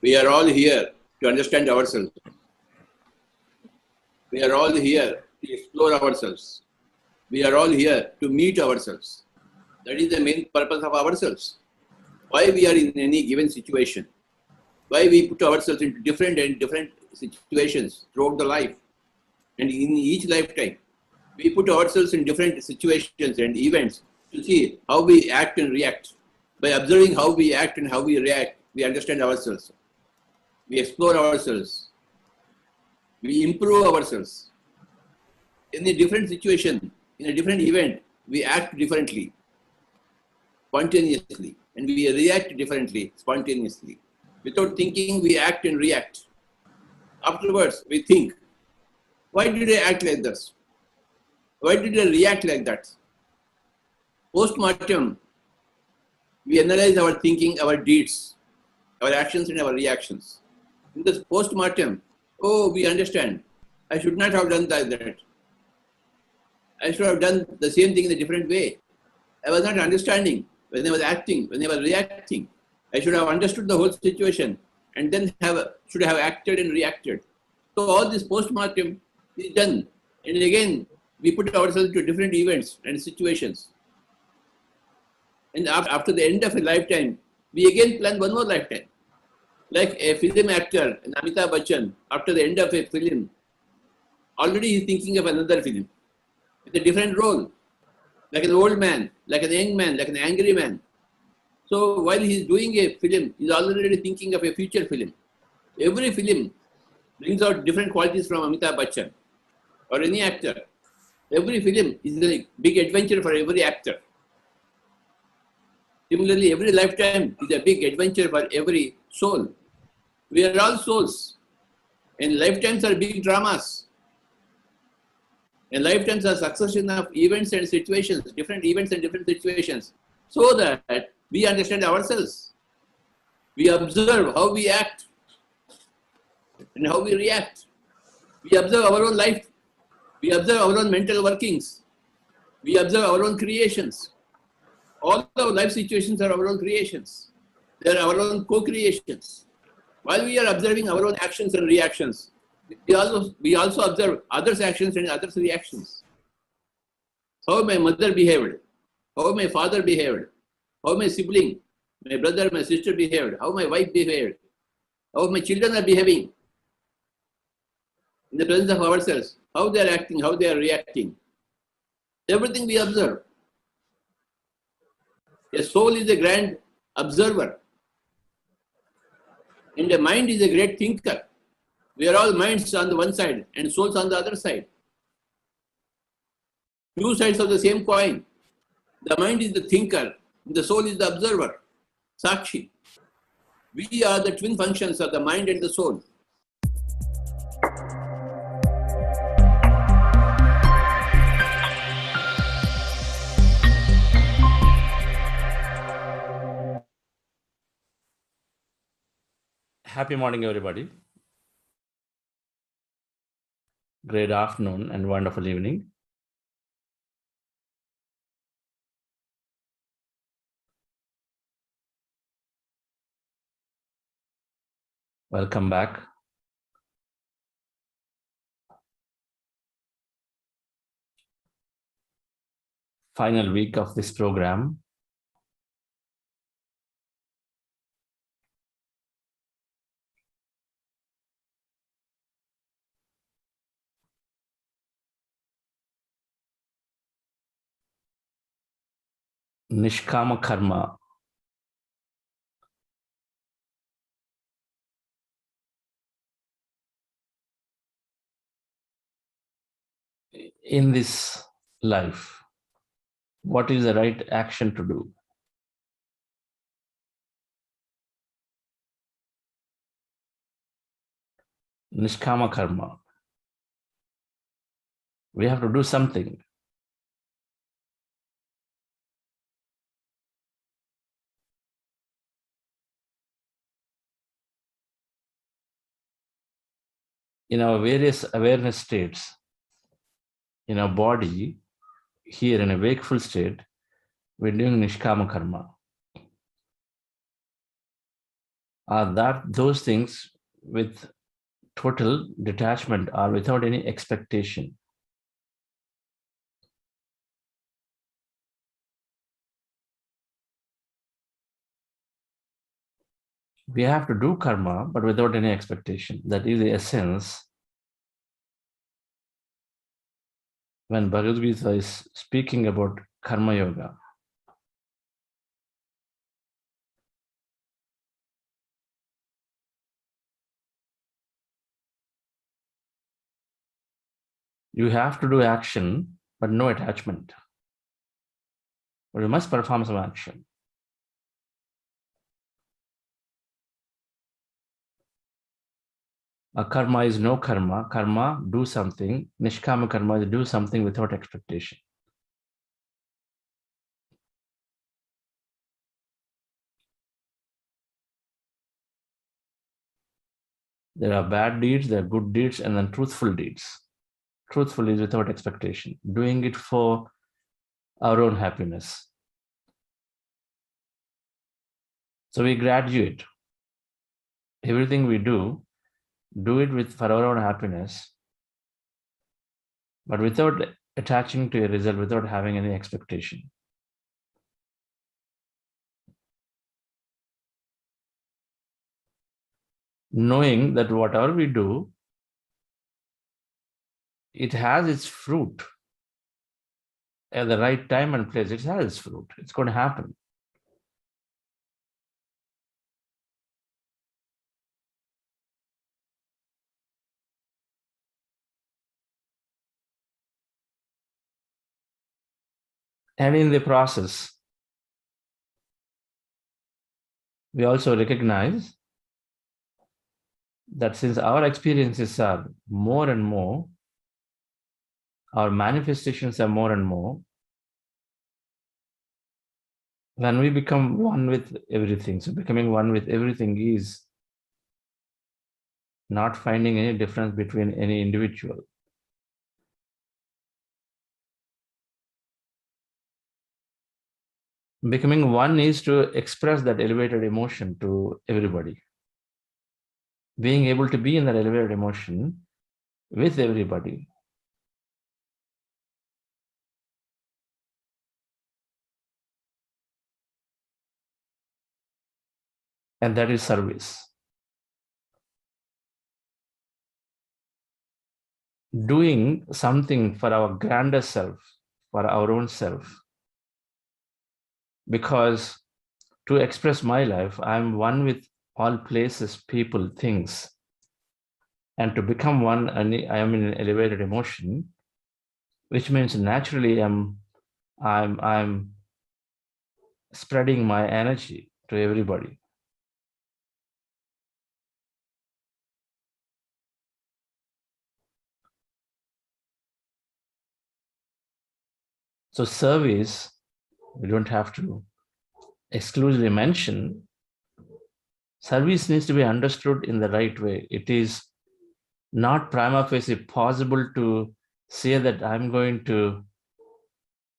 We are all here to understand ourselves. We are all here to explore ourselves. We are all here to meet ourselves. That is the main purpose of ourselves. Why we are in any given situation. Why we put ourselves into different situations throughout the life. And in each lifetime, we put ourselves in different situations and events to see how we act and react. By observing how we act and how we react, we understand ourselves. We explore ourselves. We improve ourselves. In a different situation, in a different event, we act differently, spontaneously, and we react differently, spontaneously. Without thinking, we act and react. Afterwards, we think, why did I act like this? Why did I react like that? Post-mortem, we analyze our thinking, our deeds, our actions and our reactions. In this post-mortem, we understand. I should not have done that. I should have done the same thing in a different way. I was not understanding when I was acting, when I was reacting. I should have understood the whole situation and then should have acted and reacted. So all this post-mortem is done. And again, we put ourselves to different events and situations. And after the end of a lifetime, we again plan one more lifetime. Like a film actor, Amitabh Bachchan, after the end of a film, already he's thinking of another film with a different role, like an old man, like an young man, like an angry man. So while he's doing a film, he's already thinking of a future film. Every film brings out different qualities from Amitabh Bachchan or any actor. Every film is a big adventure for every actor. Similarly, every lifetime is a big adventure for every soul. We are all souls. And lifetimes are big dramas. And lifetimes are succession of events and situations, different events and different situations, so that we understand ourselves. We observe how we act and how we react. We observe our own life. We observe our own mental workings. We observe our own creations. All our life situations are our own creations. They are our own co-creations. While we are observing our own actions and reactions, we also observe others' actions and others' reactions. How my mother behaved, how my father behaved, how my sibling, my brother, my sister behaved, how my wife behaved, how my children are behaving in the presence of ourselves, how they are acting, how they are reacting. Everything we observe. A soul is a grand observer. And the mind is a great thinker. We are all minds on the one side and souls on the other side. Two sides of the same coin. The mind is the thinker, the soul is the observer, Sakshi. We are the twin functions of the mind and the soul. Happy morning, everybody. Great afternoon and wonderful evening. Welcome back. Final week of this program. Nishkama karma. In this life, what is the right action to do? Nishkama karma. We have to do something. In our various awareness states, in our body, here in a wakeful state, we're doing Nishkama karma. are that those things with total detachment or without any expectation. We have to do karma, but without any expectation. That is the essence. When Bhagavad Gita is speaking about karma yoga, you have to do action, but no attachment. But you must perform some action. A karma is no karma. Karma, do something. Nishkama karma is do something without expectation. There are bad deeds, there are good deeds, and then truthful deeds. Truthful is without expectation. Doing it for our own happiness. So we graduate. Everything we do it with for our own happiness, but without attaching to a result, without having any expectation. Knowing that whatever we do, it has its fruit at the right time and place. It has its fruit. It's going to happen. And in the process, we also recognize that since our experiences are more and more, our manifestations are more and more, when we become one with everything, so becoming one with everything is not finding any difference between any individual. Becoming one is to express that elevated emotion to everybody. Being able to be in that elevated emotion with everybody. And that is service. Doing something for our grander self, for our own self. Because to express my life, I'm one with all places, people, things. And to become one, I am in an elevated emotion, which means naturally I'm spreading my energy to everybody. So service, we don't have to exclusively mention. Service needs to be understood in the right way. It is not prima facie possible to say that I'm going to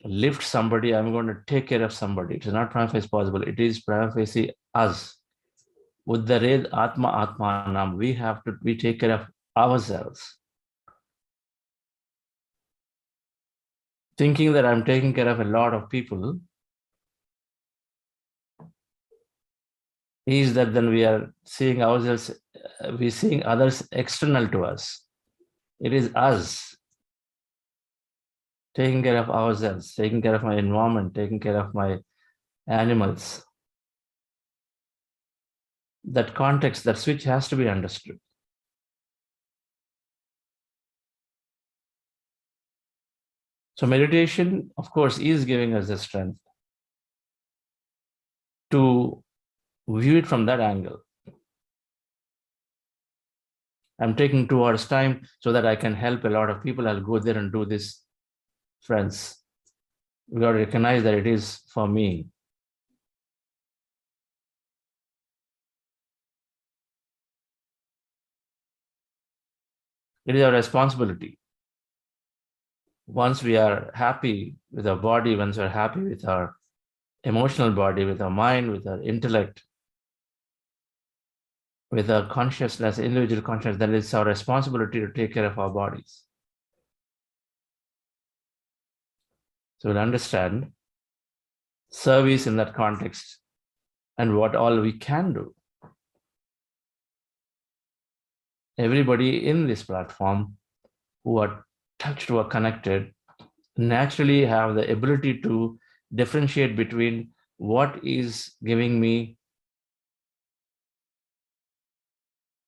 lift somebody, I'm going to take care of somebody. It is not prima facie possible. It is prima facie us. Uddared Atma Atmanam. We take care of ourselves. Thinking that I'm taking care of a lot of people is that then we are seeing ourselves, we're seeing others external to us. It is us taking care of ourselves, taking care of my environment, taking care of my animals. That context, that switch has to be understood. So meditation, of course, is giving us the strength to view it from that angle. I'm taking 2 hours time so that I can help a lot of people. I'll go there and do this. Friends, we got to recognize that it is for me. It is our responsibility. Once we are happy with our body, once we're happy with our emotional body, with our mind, with our intellect, with a consciousness, individual consciousness, then it's our responsibility to take care of our bodies. So we'll understand service in that context and what all we can do. Everybody in this platform who are touched, who are connected, naturally have the ability to differentiate between what is giving me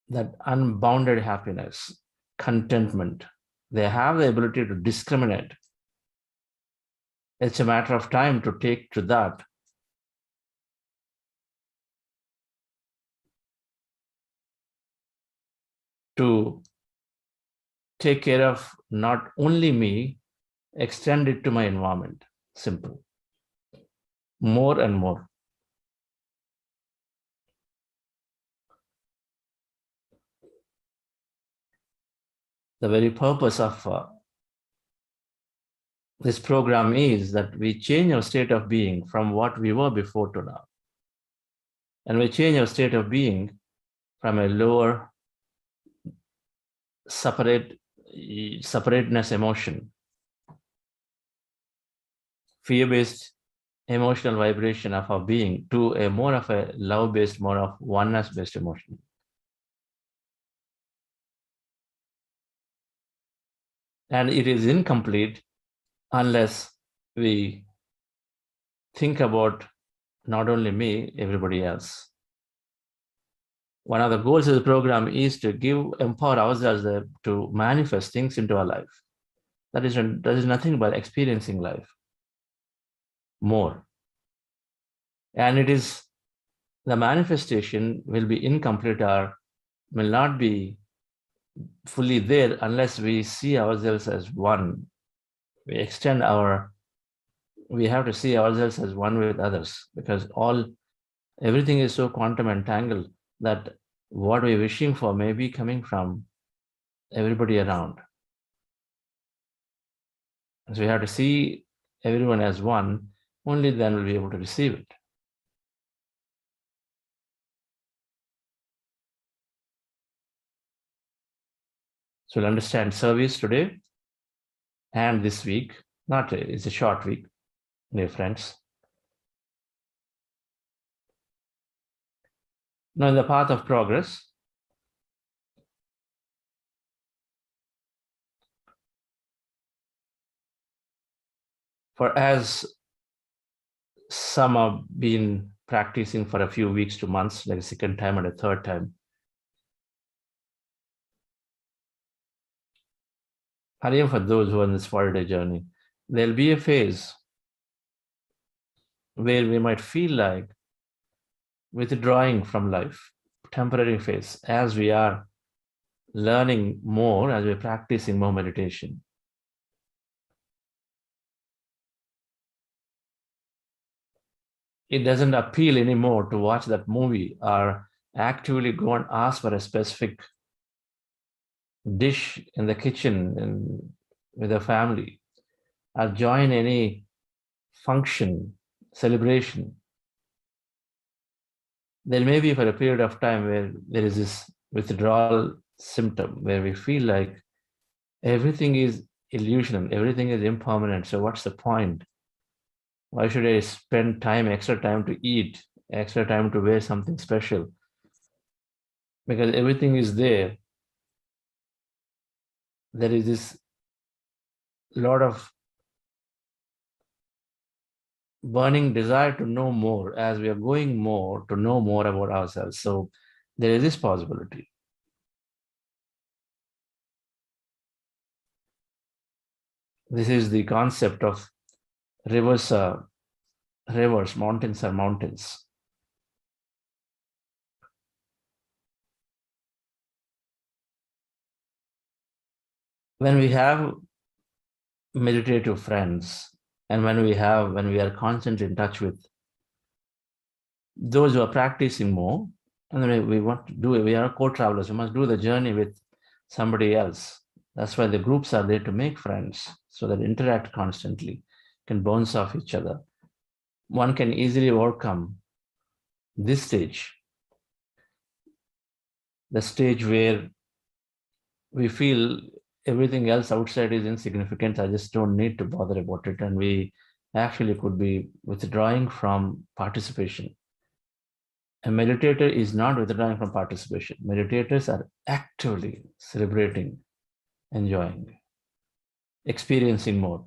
that unbounded happiness, contentment. They have the ability to discriminate. It's a matter of time to take to that. To take care of not only me, extend it to my environment. Simple. More and more. The very purpose of this program is that we change our state of being from what we were before to now. And we change our state of being from a lower separateness emotion, fear-based emotional vibration of our being, to a more of a love-based, more of oneness-based emotion. And it is incomplete unless we think about not only me, everybody else. One of the goals of the program is to empower ourselves to manifest things into our life. That is nothing but experiencing life more. And it is the manifestation will be incomplete or will not be fully there unless we see ourselves as one. We have to see ourselves as one with others, because everything is so quantum entangled that what we're wishing for may be coming from everybody around. So we have to see everyone as one, only then we'll be able to receive it. So we'll understand service today and this week. It's a short week, dear friends. Now, in the path of progress, for as some have been practicing for a few weeks to months, like a second time and a third time, and even for those who are on this 40-day journey, there'll be a phase where we might feel like withdrawing from life, temporary phase, as we are learning more, as we're practicing more meditation. It doesn't appeal anymore to watch that movie or actively go and ask for a specific dish in the kitchen and with a family, or join any function, celebration. There may be for a period of time where there is this withdrawal symptom where we feel like everything is illusion, everything is impermanent. So what's the point? Why should I spend extra time to eat, extra time to wear something special? Because everything is there. There is this lot of burning desire to know more as we are going more to know more about ourselves. So there is this possibility. This is the concept of rivers are rivers, mountains are mountains. When we have meditative friends, and when we are constantly in touch with those who are practicing more, and then we want to do it, we are co-travelers, we must do the journey with somebody else. That's why the groups are there, to make friends, so that interact constantly, can bounce off each other. One can easily overcome this stage the stage where we feel everything else outside is insignificant. I just don't need to bother about it. And we actually could be withdrawing from participation. A meditator is not withdrawing from participation. Meditators are actively celebrating, enjoying, experiencing more.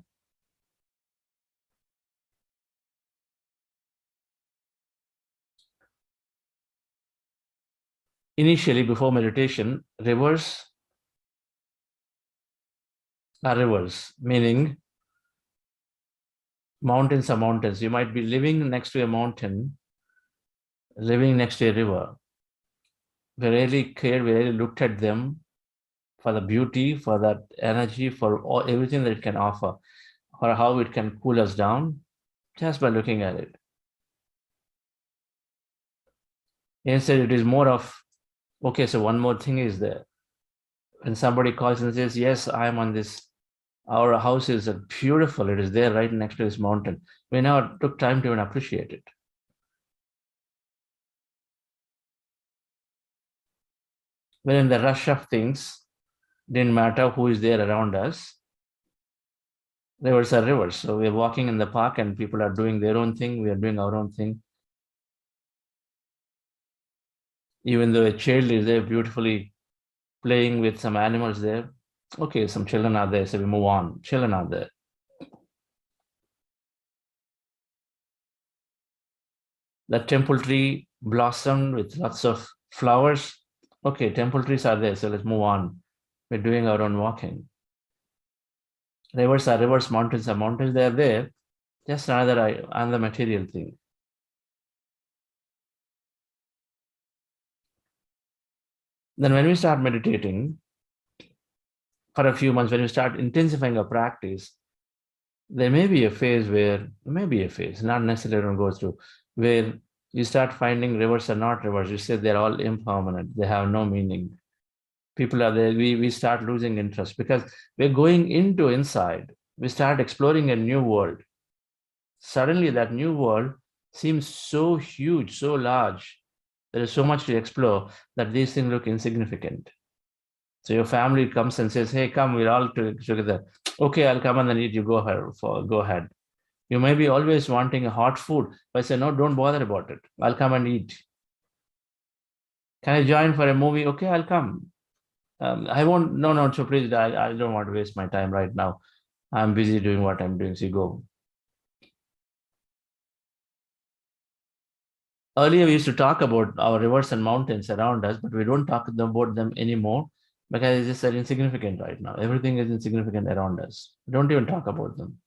Initially, before meditation, rivers are rivers, meaning mountains are mountains. You might be living next to a mountain, living next to a river. We really cared, we really looked at them for the beauty, for that energy, for everything that it can offer, or how it can cool us down just by looking at it. Instead, it is more of, okay, so one more thing is there. When somebody calls and says, yes, I'm on this, our house is beautiful, it is there right next to this mountain. We never took time to even appreciate it. When in the rush of things, didn't matter who is there around us. Rivers are rivers. So we're walking in the park and people are doing their own thing. We are doing our own thing. Even though a child is there beautifully playing with some animals there. Okay, some children are there, so we move on. Children are there. The temple tree blossomed with lots of flowers. Okay, temple trees are there, so let's move on. We're doing our own walking. Rivers are rivers, mountains are mountains, they are there. Just another material thing. Then when we start meditating, for a few months, when we start intensifying our practice, there may be a phase where, not necessarily everyone goes through, where you start finding rivers are not rivers. You say they're all impermanent. They have no meaning. People are there. We start losing interest because we're going into inside. We start exploring a new world. Suddenly that new world seems so huge, so large. There is so much to explore that these things look insignificant. So your family comes and says, hey, come, we're all together. Okay, I'll come and then eat. You go ahead. You may be always wanting a hot food, but I say, no, don't bother about it. I'll come and eat. Can I join for a movie? Okay, I'll come. I won't, no, so please, I don't want to waste my time right now. I'm busy doing what I'm doing, so you go. Earlier, we used to talk about our rivers and mountains around us, but we don't talk about them anymore because it's just that insignificant right now. Everything is insignificant around us. We don't even talk about them.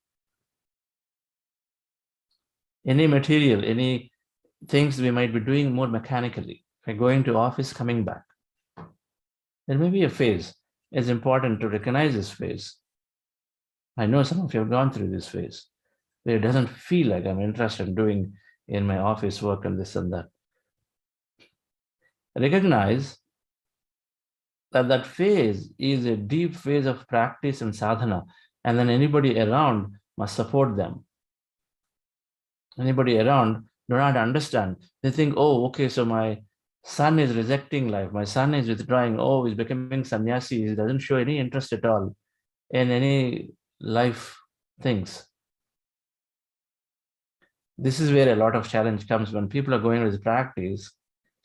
Any material, any things we might be doing more mechanically. If we're going to office, coming back. There may be a phase. It's important to recognize this phase. I know some of you have gone through this phase where it doesn't feel like I'm interested in doing in my office work and this and that. Recognize that phase is a deep phase of practice and sadhana, and then anybody around must support them. Anybody around do not understand. They think, oh, okay, so my son is rejecting life. My son is withdrawing. Oh, he's becoming sannyasi. He doesn't show any interest at all in any life things. This is where a lot of challenge comes when people are going with practice.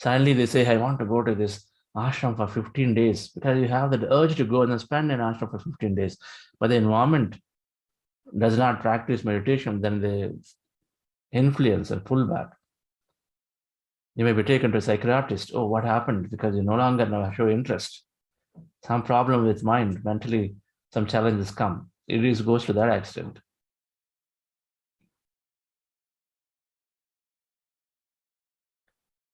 Suddenly they say, I want to go to this ashram for 15 days because you have that urge to go and then spend an ashram for 15 days. But the environment does not practice meditation, then they influence and pull back. You may be taken to a psychiatrist. Oh, what happened? Because you no longer show interest. Some problem with mind, mentally, some challenges come. It goes to that extent.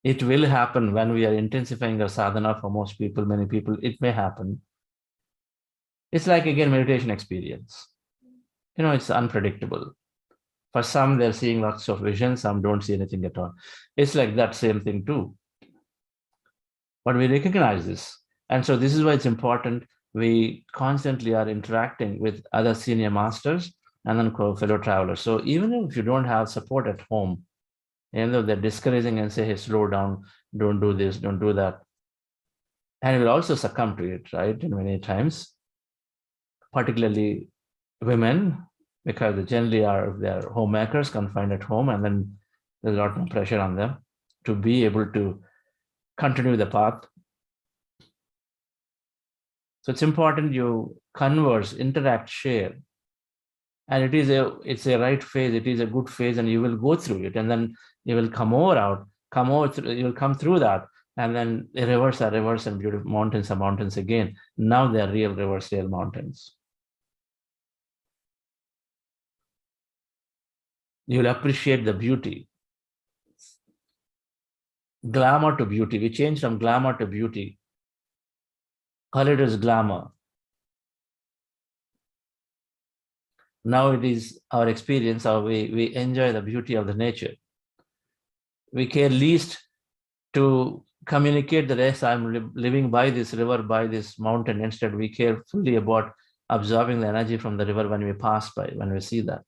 It will happen when we are intensifying our sadhana for most people, many people, it may happen. It's like, again, meditation experience. It's unpredictable. For some, they're seeing lots of vision, some don't see anything at all. It's like that same thing too. But we recognize this. And so this is why it's important we constantly are interacting with other senior masters and then fellow travelers. So even if you don't have support at home, even though they're discouraging and say, hey, slow down, don't do this, don't do that. And we'll also succumb to it, right? And many times, particularly women, because they generally they're homemakers, confined at home, and then there's a lot more pressure on them to be able to continue the path. So it's important you converse, interact, share. And it's a right phase, it is a good phase, and you will go through it, and then you will you will come through that, and then the rivers are rivers and beautiful mountains are mountains again. Now they are real rivers, real mountains. You'll appreciate the beauty. Glamour to beauty. We change from glamour to beauty. Earlier it is glamour. Now it is our experience, how we enjoy the beauty of the nature. We care least to communicate the rest. I'm living by this river, by this mountain. Instead, we care fully about absorbing the energy from the river when we pass by, when we see that.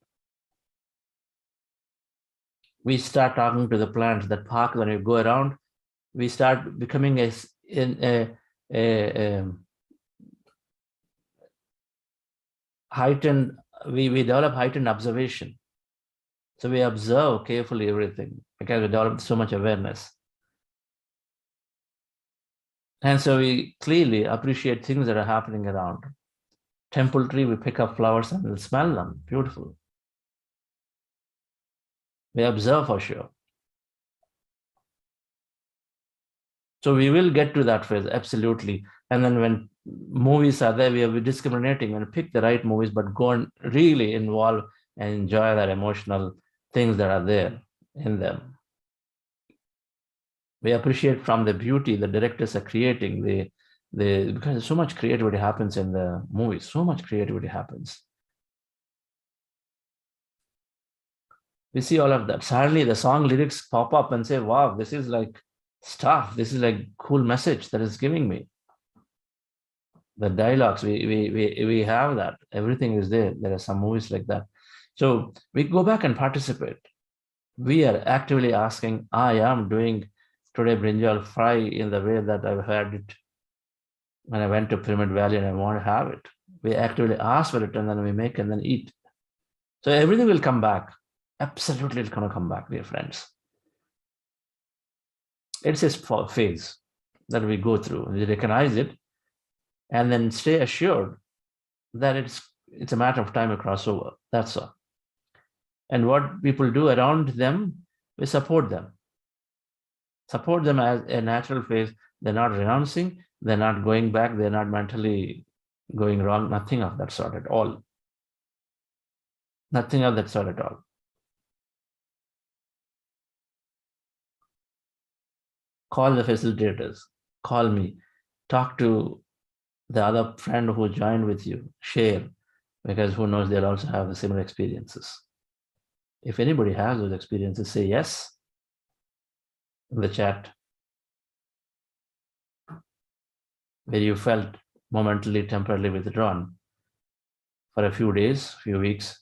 We start talking to the plants, that park, when we go around, we start becoming a heightened, we develop heightened observation. So we observe carefully everything because we develop so much awareness. And so we clearly appreciate things that are happening around. Temple tree, we pick up flowers and we'll smell them, beautiful. We observe for sure. So we will get to that phase, absolutely. And then when movies are there, we will be discriminating and pick the right movies, but go and really involve and enjoy that emotional things that are there in them. We appreciate from the beauty the directors are creating, because so much creativity happens in the movies, so much creativity happens. We see all of that. Suddenly the song lyrics pop up and say, wow, this is like stuff. This is like cool message that is giving me. The dialogues, we have that. Everything is there. There are some movies like that. So we go back and participate. We are actively asking, I am doing today brinjal fry in the way that I've had it when I went to Pyramid Valley and I want to have it. We actively ask for it and then we make and then eat. So everything will come back. Absolutely, it's going to come back, dear friends. It's a phase that we go through. We recognize it and then stay assured that it's a matter of time to cross over. That's all. And what people do around them, we support them. Support them as a natural phase. They're not renouncing, they're not going back, they're not mentally going wrong, nothing of that sort at all. Nothing of that sort at all. Call the facilitators, call me, talk to the other friend who joined with you, share, because who knows, they'll also have the similar experiences. If anybody has those experiences, say yes in the chat, where you felt momentarily, temporarily withdrawn for a few days, few weeks.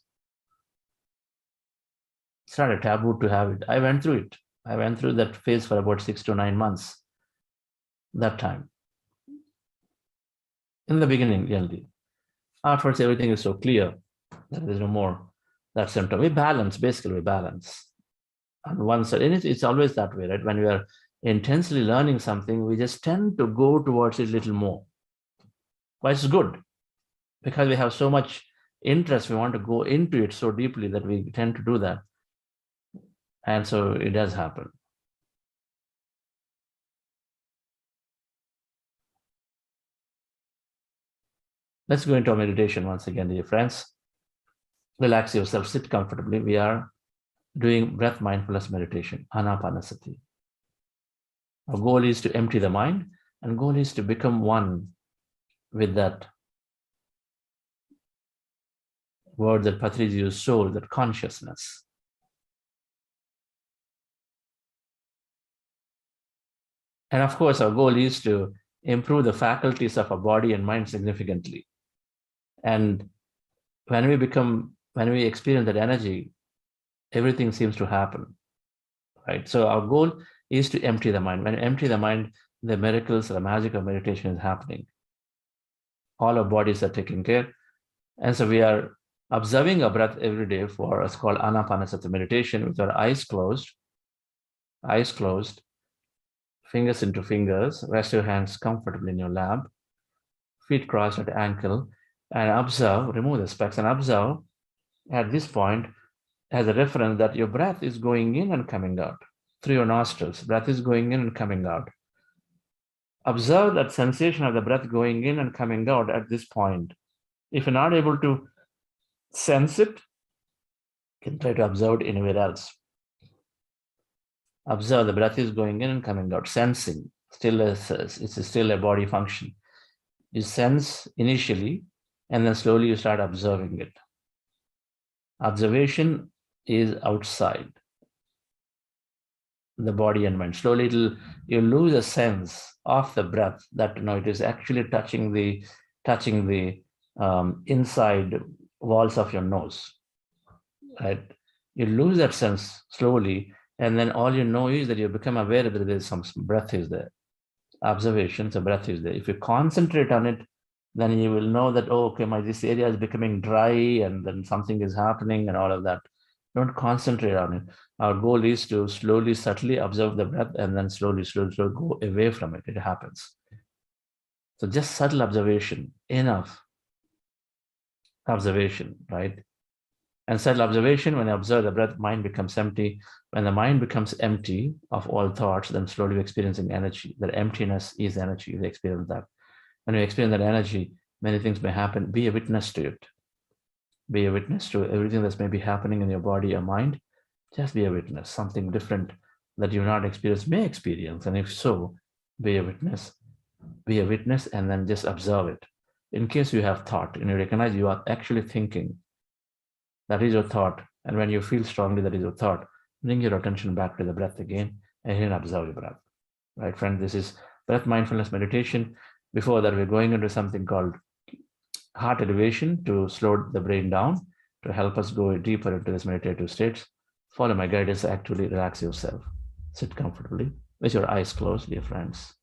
It's not a taboo to have it. I went through it. I went through that phase for about 6 to 9 months. That time. In the beginning, generally. Afterwards, everything is so clear that there's no more that symptom. We balance, basically we balance. On one side, and it's always that way, right? When we are intensely learning something, we just tend to go towards it a little more. But it's good because we have so much interest. We want to go into it so deeply that we tend to do that. And so it does happen. Let's go into our meditation once again, dear friends. Relax yourself, sit comfortably. We are doing breath mindfulness meditation, anapanasati. Our goal is to empty the mind, and goal is to become one with that word that Patriji used, soul, that consciousness. And of course, our goal is to improve the faculties of our body and mind significantly. And when we experience that energy, everything seems to happen, right? So our goal is to empty the mind. When you empty the mind, the miracles, the magic of meditation is happening. All our bodies are taken care. And so we are observing our breath every day for what's called anapanasati meditation with our eyes closed, fingers into fingers, rest your hands comfortably in your lap, feet crossed at ankle, and observe, remove the specs and observe at this point as a reference that your breath is going in and coming out through your nostrils. Breath is going in and coming out. Observe that sensation of the breath going in and coming out at this point. If you're not able to sense it, you can try to observe it anywhere else. Observe the breath is going in and coming out, sensing. It's still a body function. You sense initially, and then slowly you start observing it. Observation is outside the body and mind. Slowly you lose a sense of the breath that it is actually touching the inside walls of your nose. Right? You lose that sense slowly, and then all you know is that you become aware that there is some breath is there. Observation, so breath is there. If you concentrate on it, then you will know that, oh, okay, this area is becoming dry and then something is happening and all of that. Don't concentrate on it. Our goal is to slowly, subtly observe the breath and then slowly go away from it. It happens. So just subtle observation, enough observation, right? And subtle observation, when you observe the breath, mind becomes empty. When the mind becomes empty of all thoughts, then slowly you're experiencing energy. That emptiness is energy. You experience that. When you experience that energy, many things may happen. Be a witness to it. Be a witness to everything that's maybe happening in your body or mind. Just be a witness. Something different that you've not experienced may experience. And if so, be a witness. Be a witness and then just observe it. In case you have thought and you recognize you are actually thinking, that is your thought. And when you feel strongly that is your thought, bring your attention back to the breath again and then observe your breath. Right, friend? This is breath mindfulness meditation. Before that, we're going into something called heart elevation to slow the brain down, to help us go deeper into this meditative states. Follow my guidance, actually relax yourself. Sit comfortably with your eyes closed, dear friends.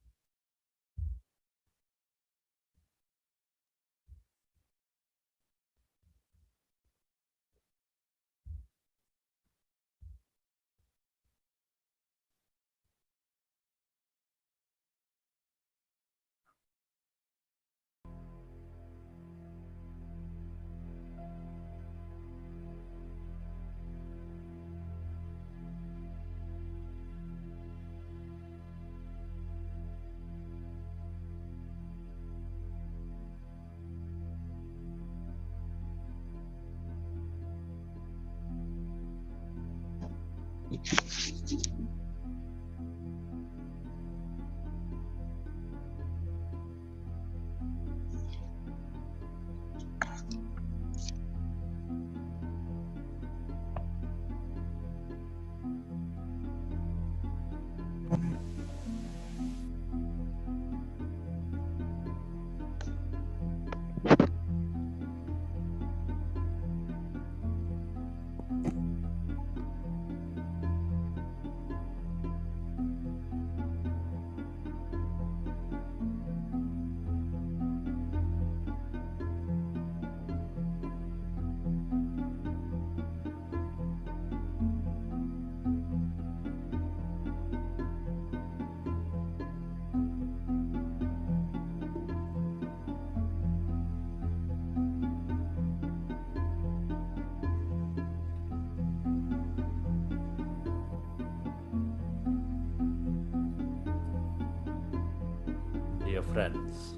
Dear friends,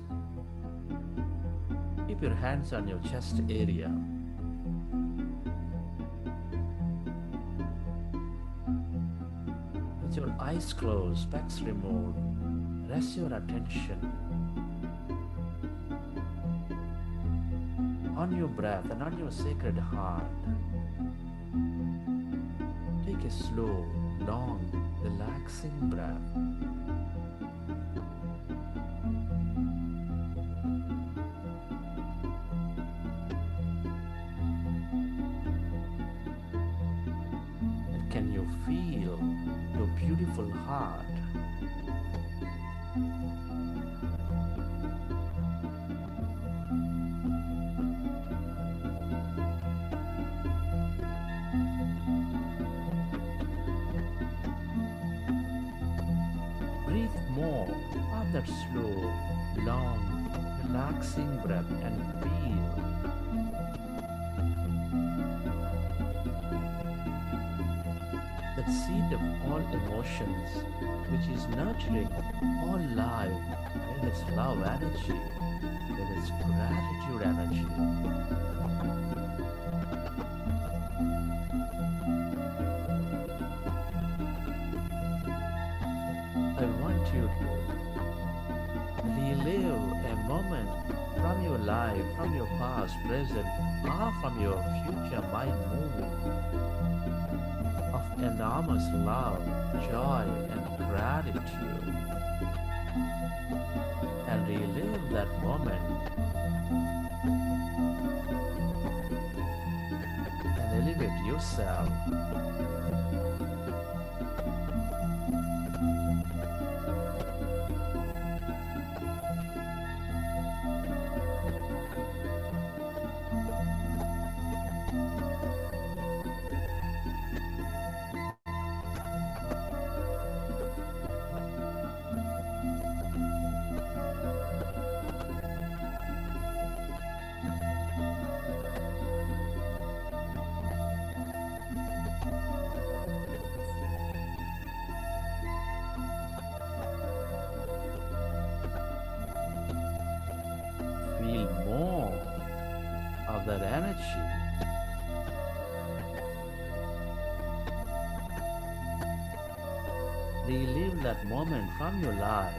keep your hands on your chest area. With your eyes closed, specs removed, rest your attention on your breath and on your sacred heart. Take a slow, long, relaxing breath. And can you feel your beautiful heart have that slow, long, relaxing breath and feel that seed of all emotions which is nurturing all life with its love energy, with its gratitude energy. I want you to relive a moment from your life, from your past, present, or from your future mind movie of enormous love, joy, and gratitude, and relive that moment and elevate yourself. Feel more of that energy. Relive that moment from your life.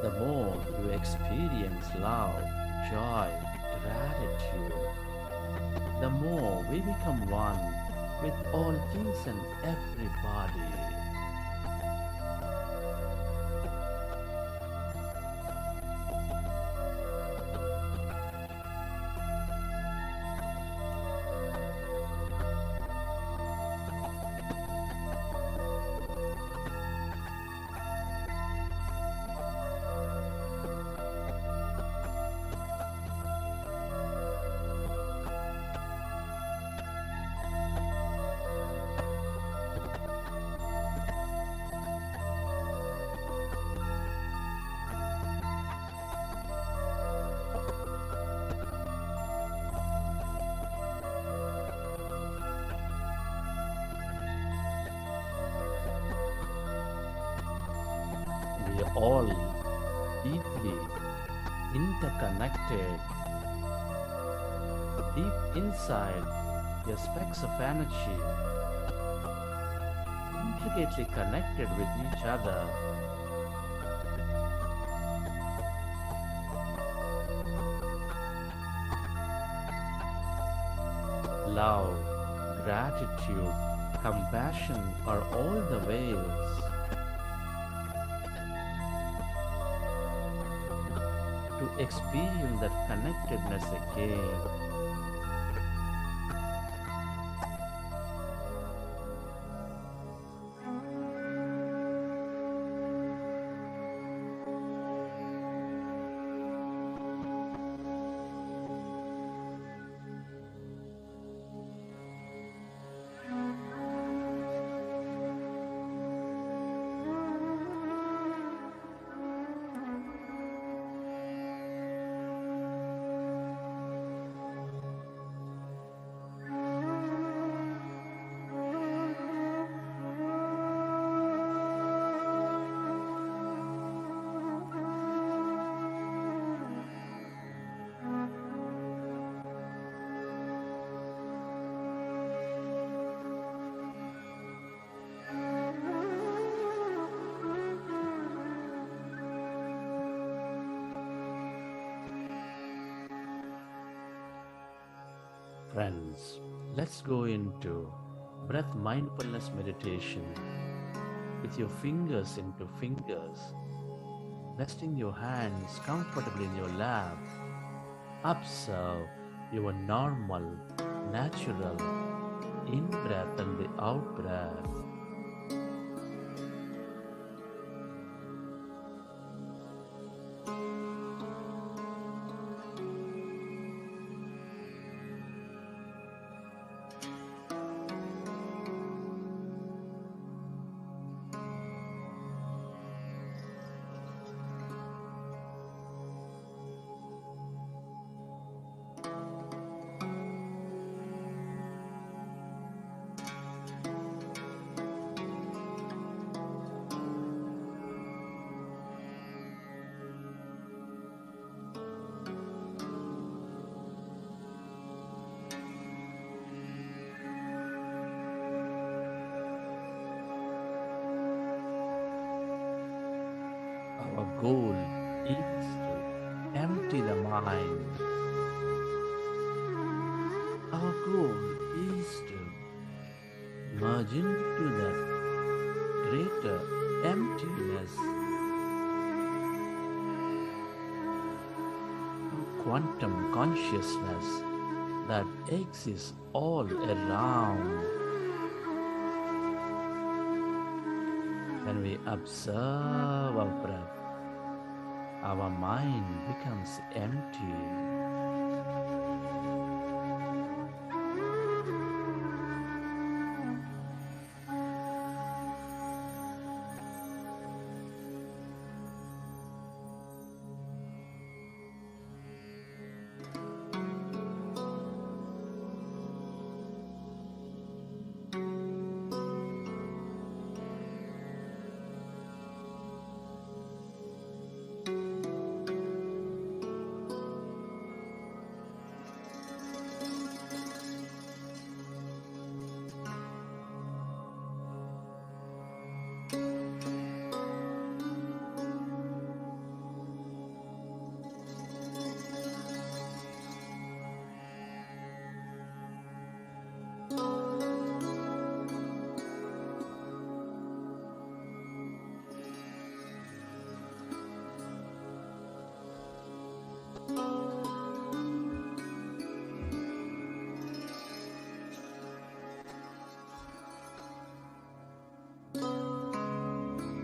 The more you experience love, joy, gratitude, the more we become one with all things and everybody. We are all deeply interconnected. Deep inside, the specks of energy, intricately connected with each other. Love, gratitude, compassion are all the ways to experience that connectedness again. Friends, let's go into breath mindfulness meditation with your fingers into fingers, resting your hands comfortably in your lap. Observe your normal, natural in breath and the out breath. goal is to empty the mind. Our goal is to merge into that greater emptiness, quantum consciousness that exists all around. When we observe our breath, our mind becomes empty.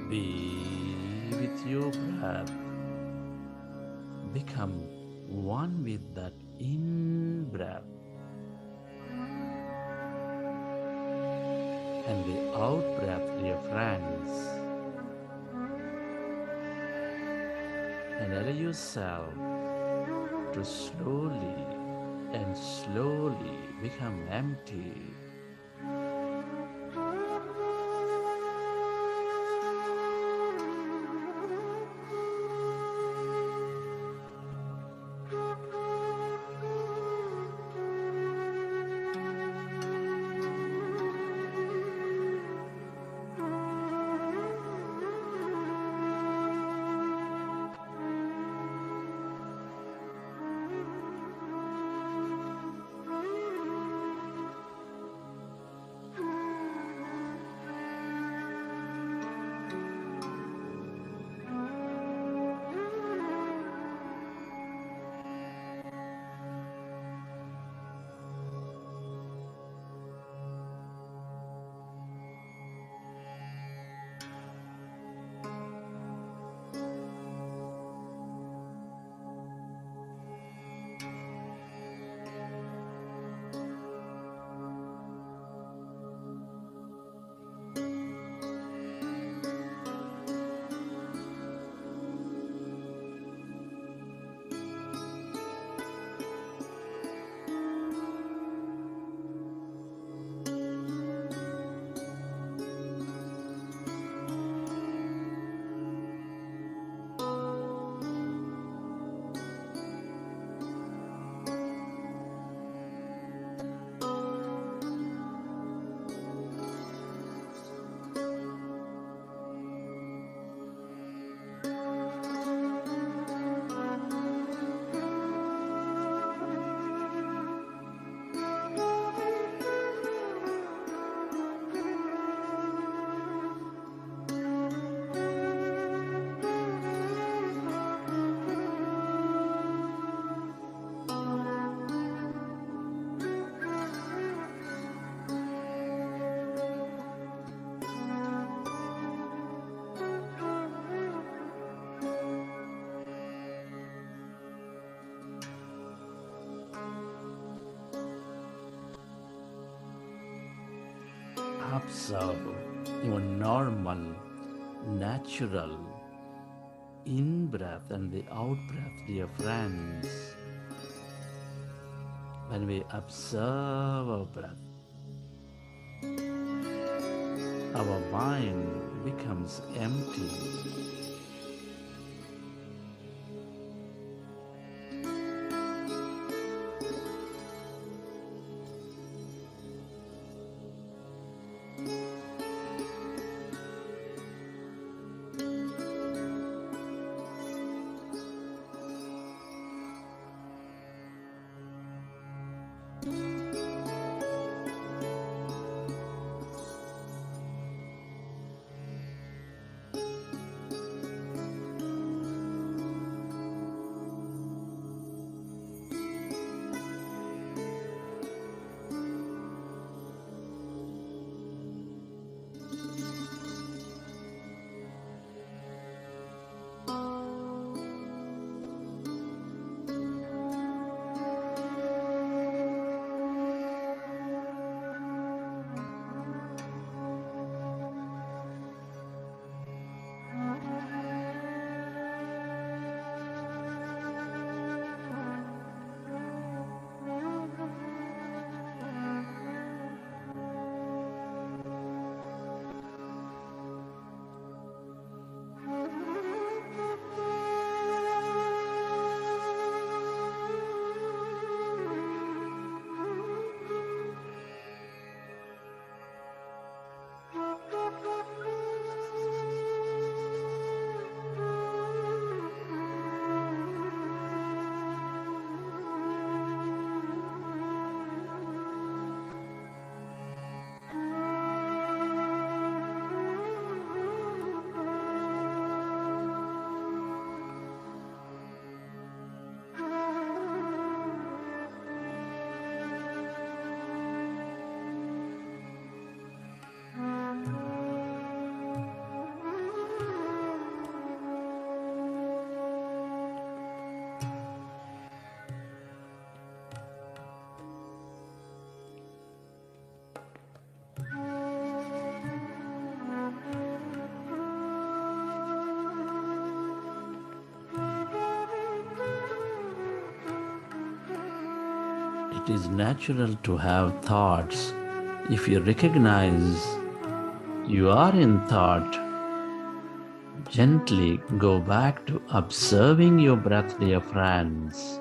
Be with your breath. Become one with that in-breath and the out-breath, dear friends. And allow yourself to slowly and slowly become empty. Observe your normal, natural in-breath and the out-breath, dear friends. When we observe our breath, our mind becomes empty. It is natural to have thoughts. If you recognize you are in thought, gently go back to observing your breath, dear friends.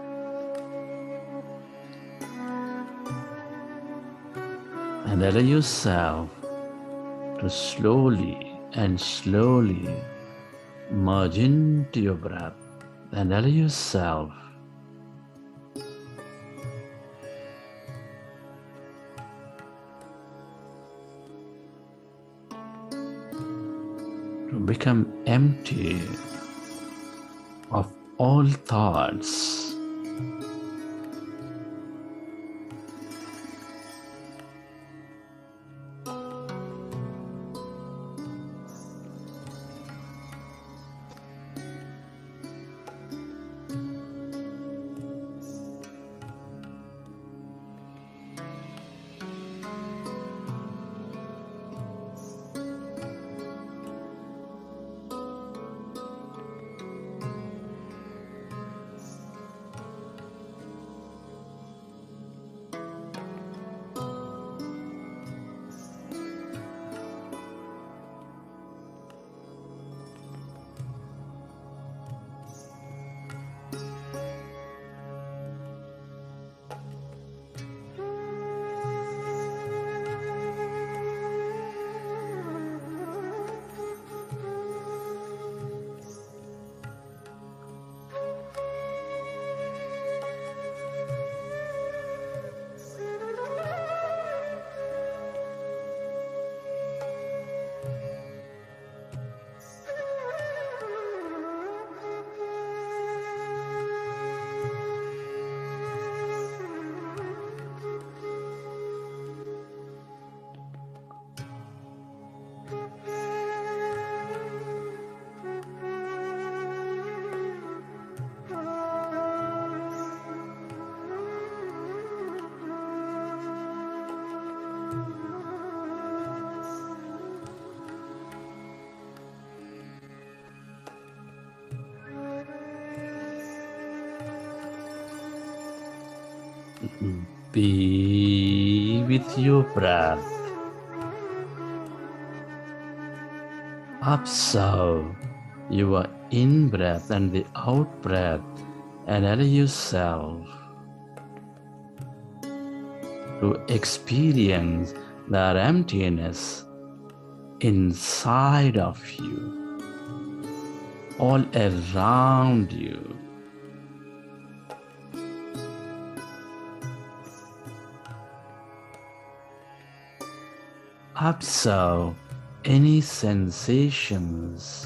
And allow yourself to slowly and slowly merge into your breath. And allow yourself to become empty of all thoughts. Be with your breath. Observe your in-breath and the out-breath and allow yourself to experience that emptiness inside of you, all around you. Observe any sensations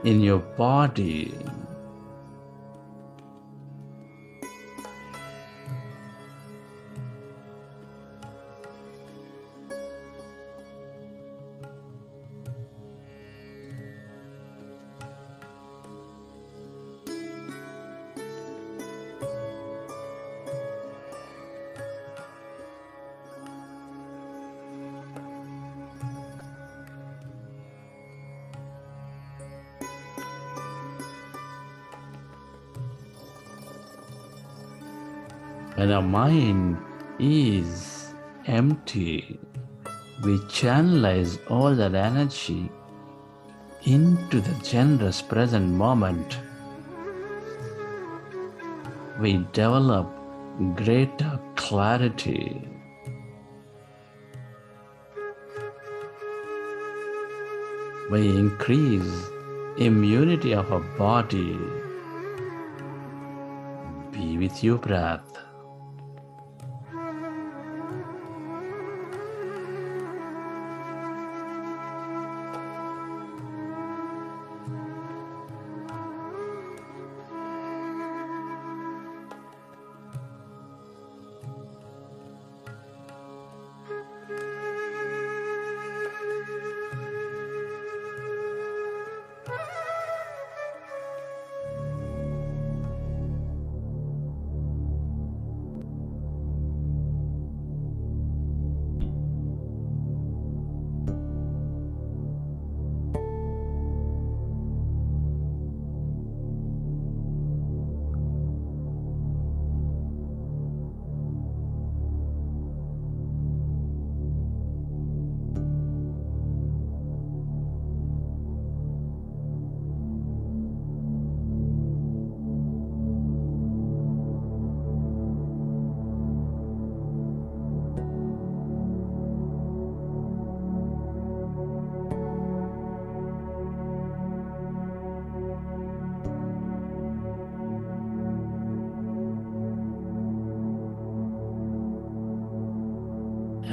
in your body. When our mind is empty, we channelize all that energy into the generous present moment. We develop greater clarity. We increase immunity of our body. Be with your breath.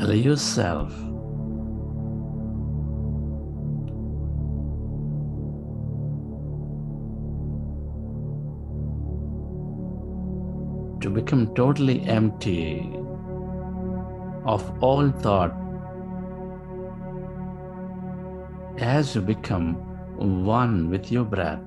Allow yourself to become totally empty of all thought as you become one with your breath.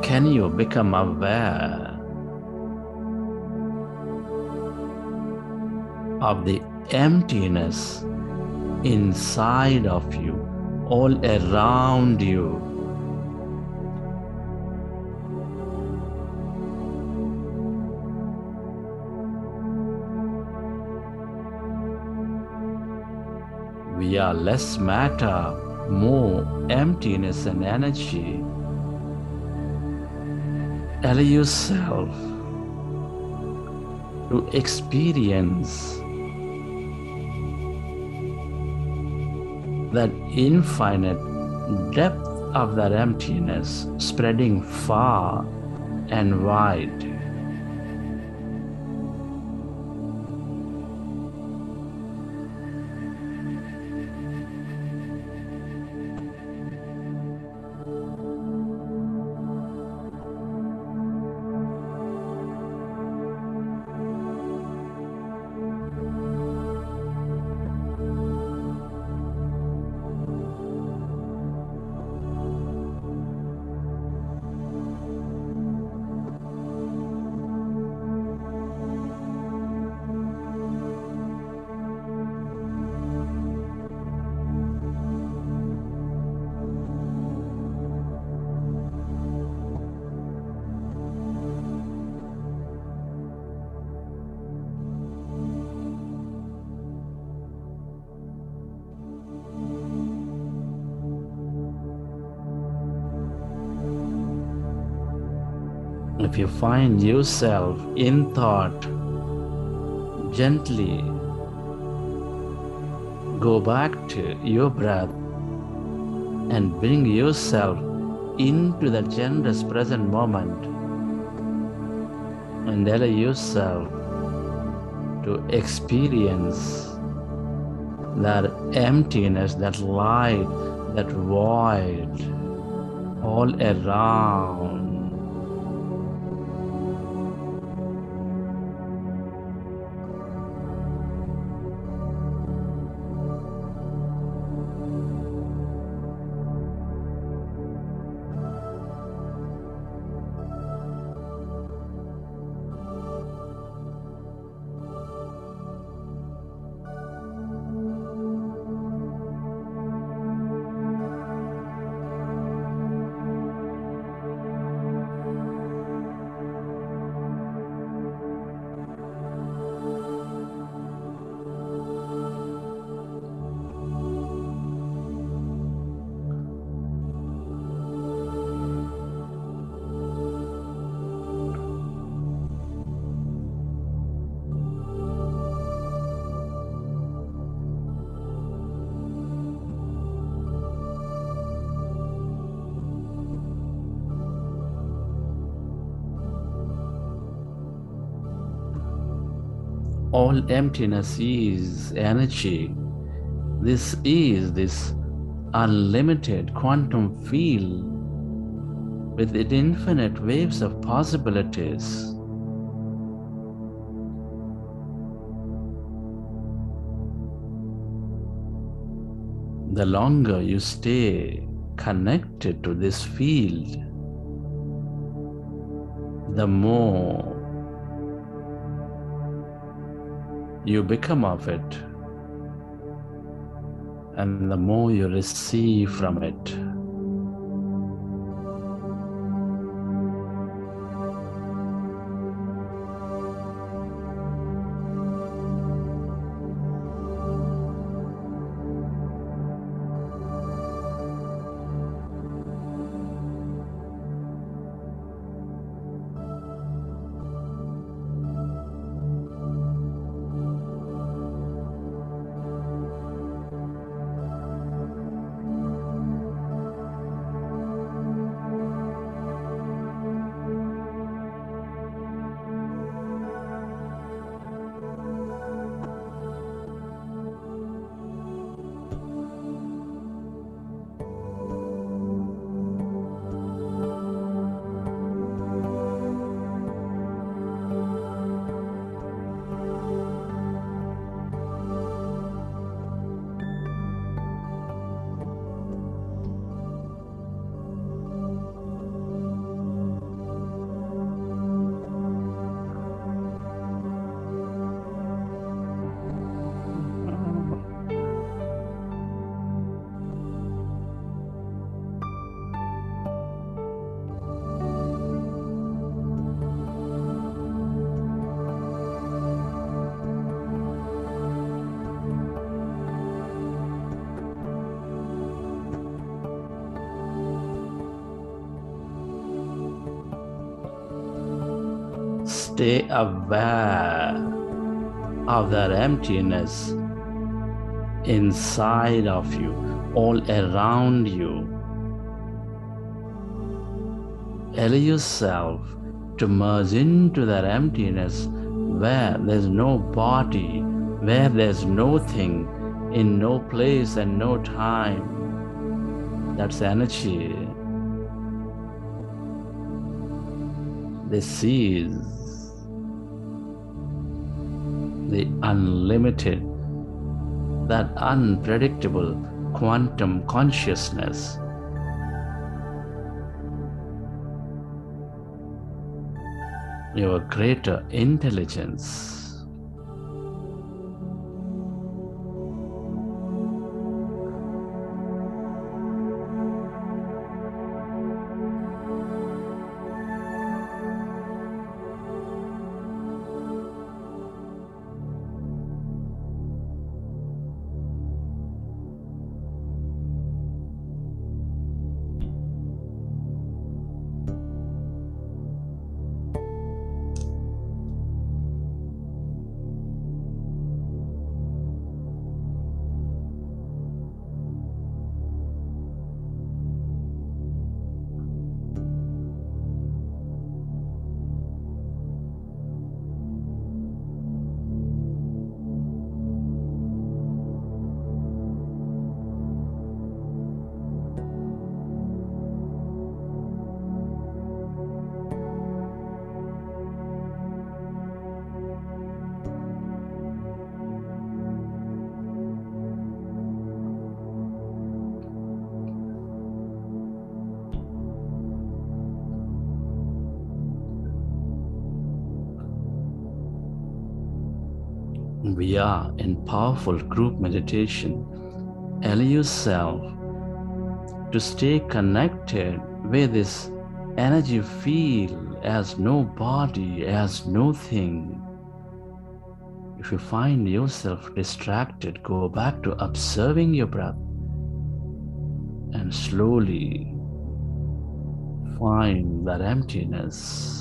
Can you become aware of the emptiness inside of you, all around you? We are less matter, more emptiness and energy. Allow yourself to experience that infinite depth of that emptiness spreading far and wide. If you find yourself in thought, gently go back to your breath and bring yourself into the generous present moment and allow yourself to experience that emptiness, that light, that void all around. All emptiness is energy. This is this unlimited quantum field with its infinite waves of possibilities. the longer you stay connected to this field, the more you become of it, and the more you receive from it. Stay aware of that emptiness inside of you, all around you. Allow yourself to merge into that emptiness where there's no body, where there's no thing, in no place and no time. That's energy. This is the unlimited, that unpredictable quantum consciousness. Your greater intelligence. We are in powerful group meditation. Allow yourself to stay connected with this energy field as no body, as no thing. If you find yourself distracted, go back to observing your breath and slowly find that emptiness.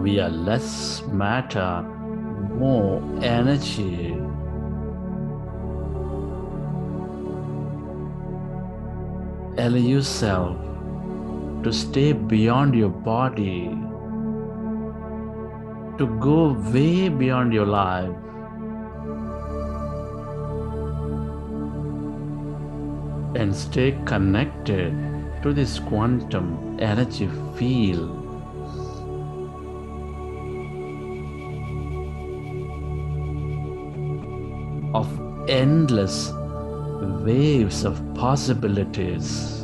We are less matter, more energy. Allow yourself to stay beyond your body, to go way beyond your life. And stay connected to this quantum energy field of endless waves of possibilities.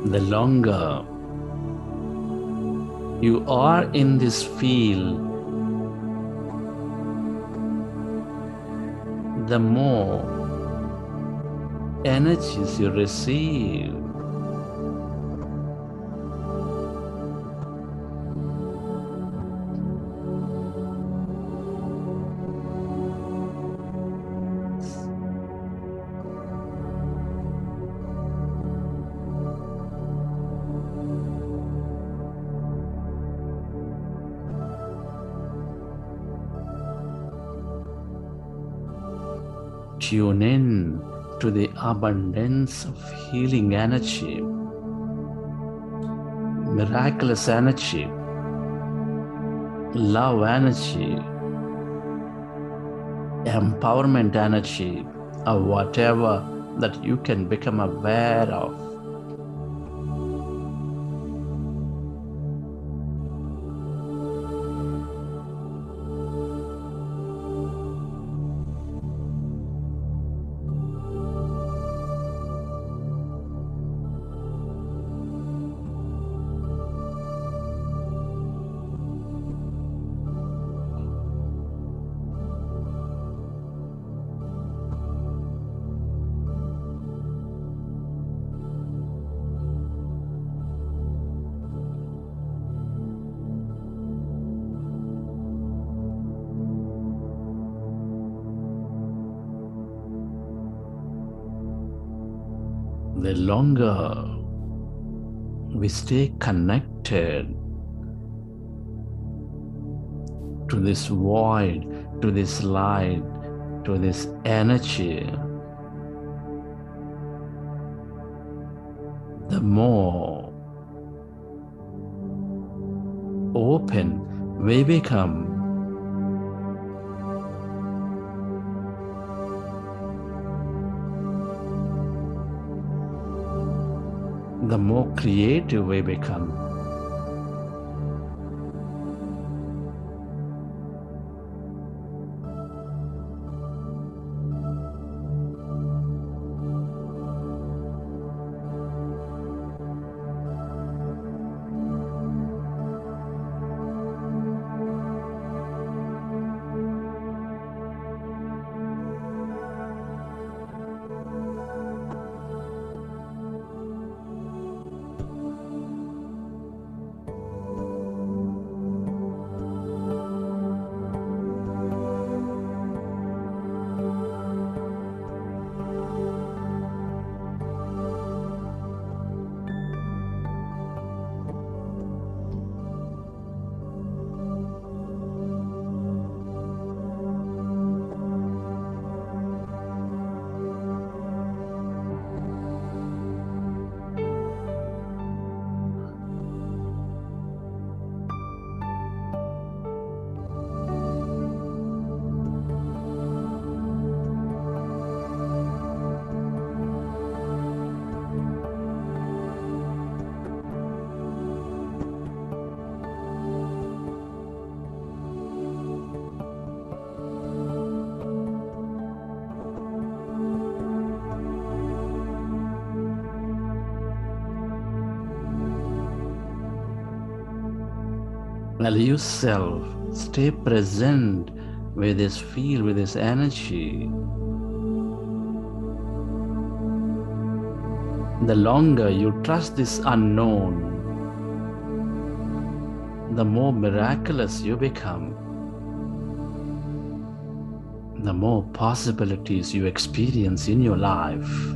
The longer you are in this field, the more energies you receive. Tune in to the abundance of healing energy, miraculous energy, love energy, empowerment energy, or whatever that you can become aware of. The longer we stay connected to this void, to this light, to this energy, the more open we become. The more creative we become. Allow yourself, stay present with this feel, with this energy. The longer you trust this unknown, the more miraculous you become, the more possibilities you experience in your life.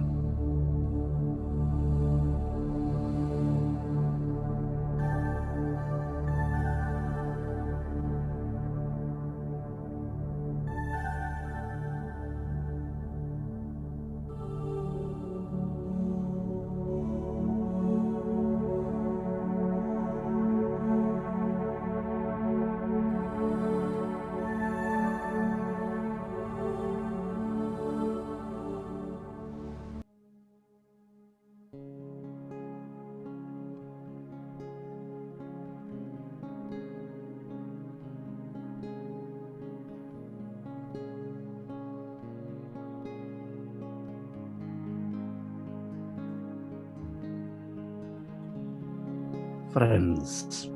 Friends,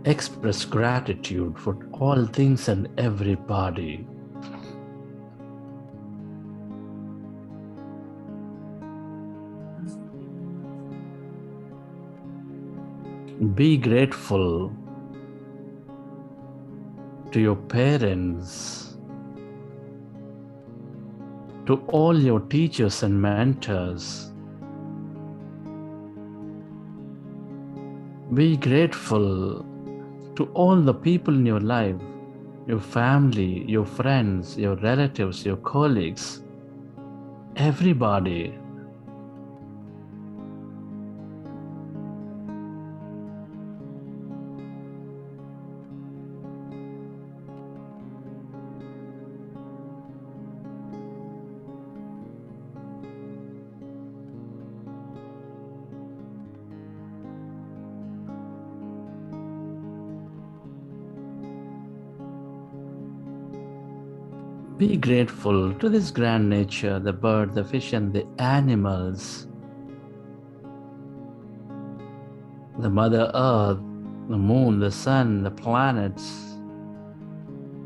express gratitude for all things and everybody. Be grateful to your parents, to all your teachers and mentors. Be grateful to all the people in your life, your family, your friends, your relatives, your colleagues, everybody. Be grateful to this grand nature, the bird, the fish, and the animals, the Mother Earth, the moon, the sun, the planets,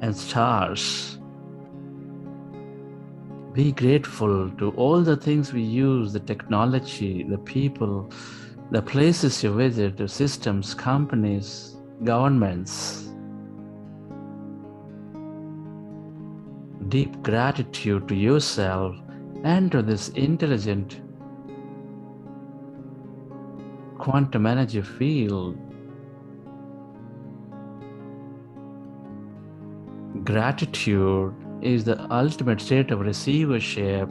and stars. Be grateful to all the things we use, the technology, the people, the places you visit, the systems, companies, governments. Deep gratitude to yourself and to this intelligent quantum energy field. Gratitude is the ultimate state of receivership.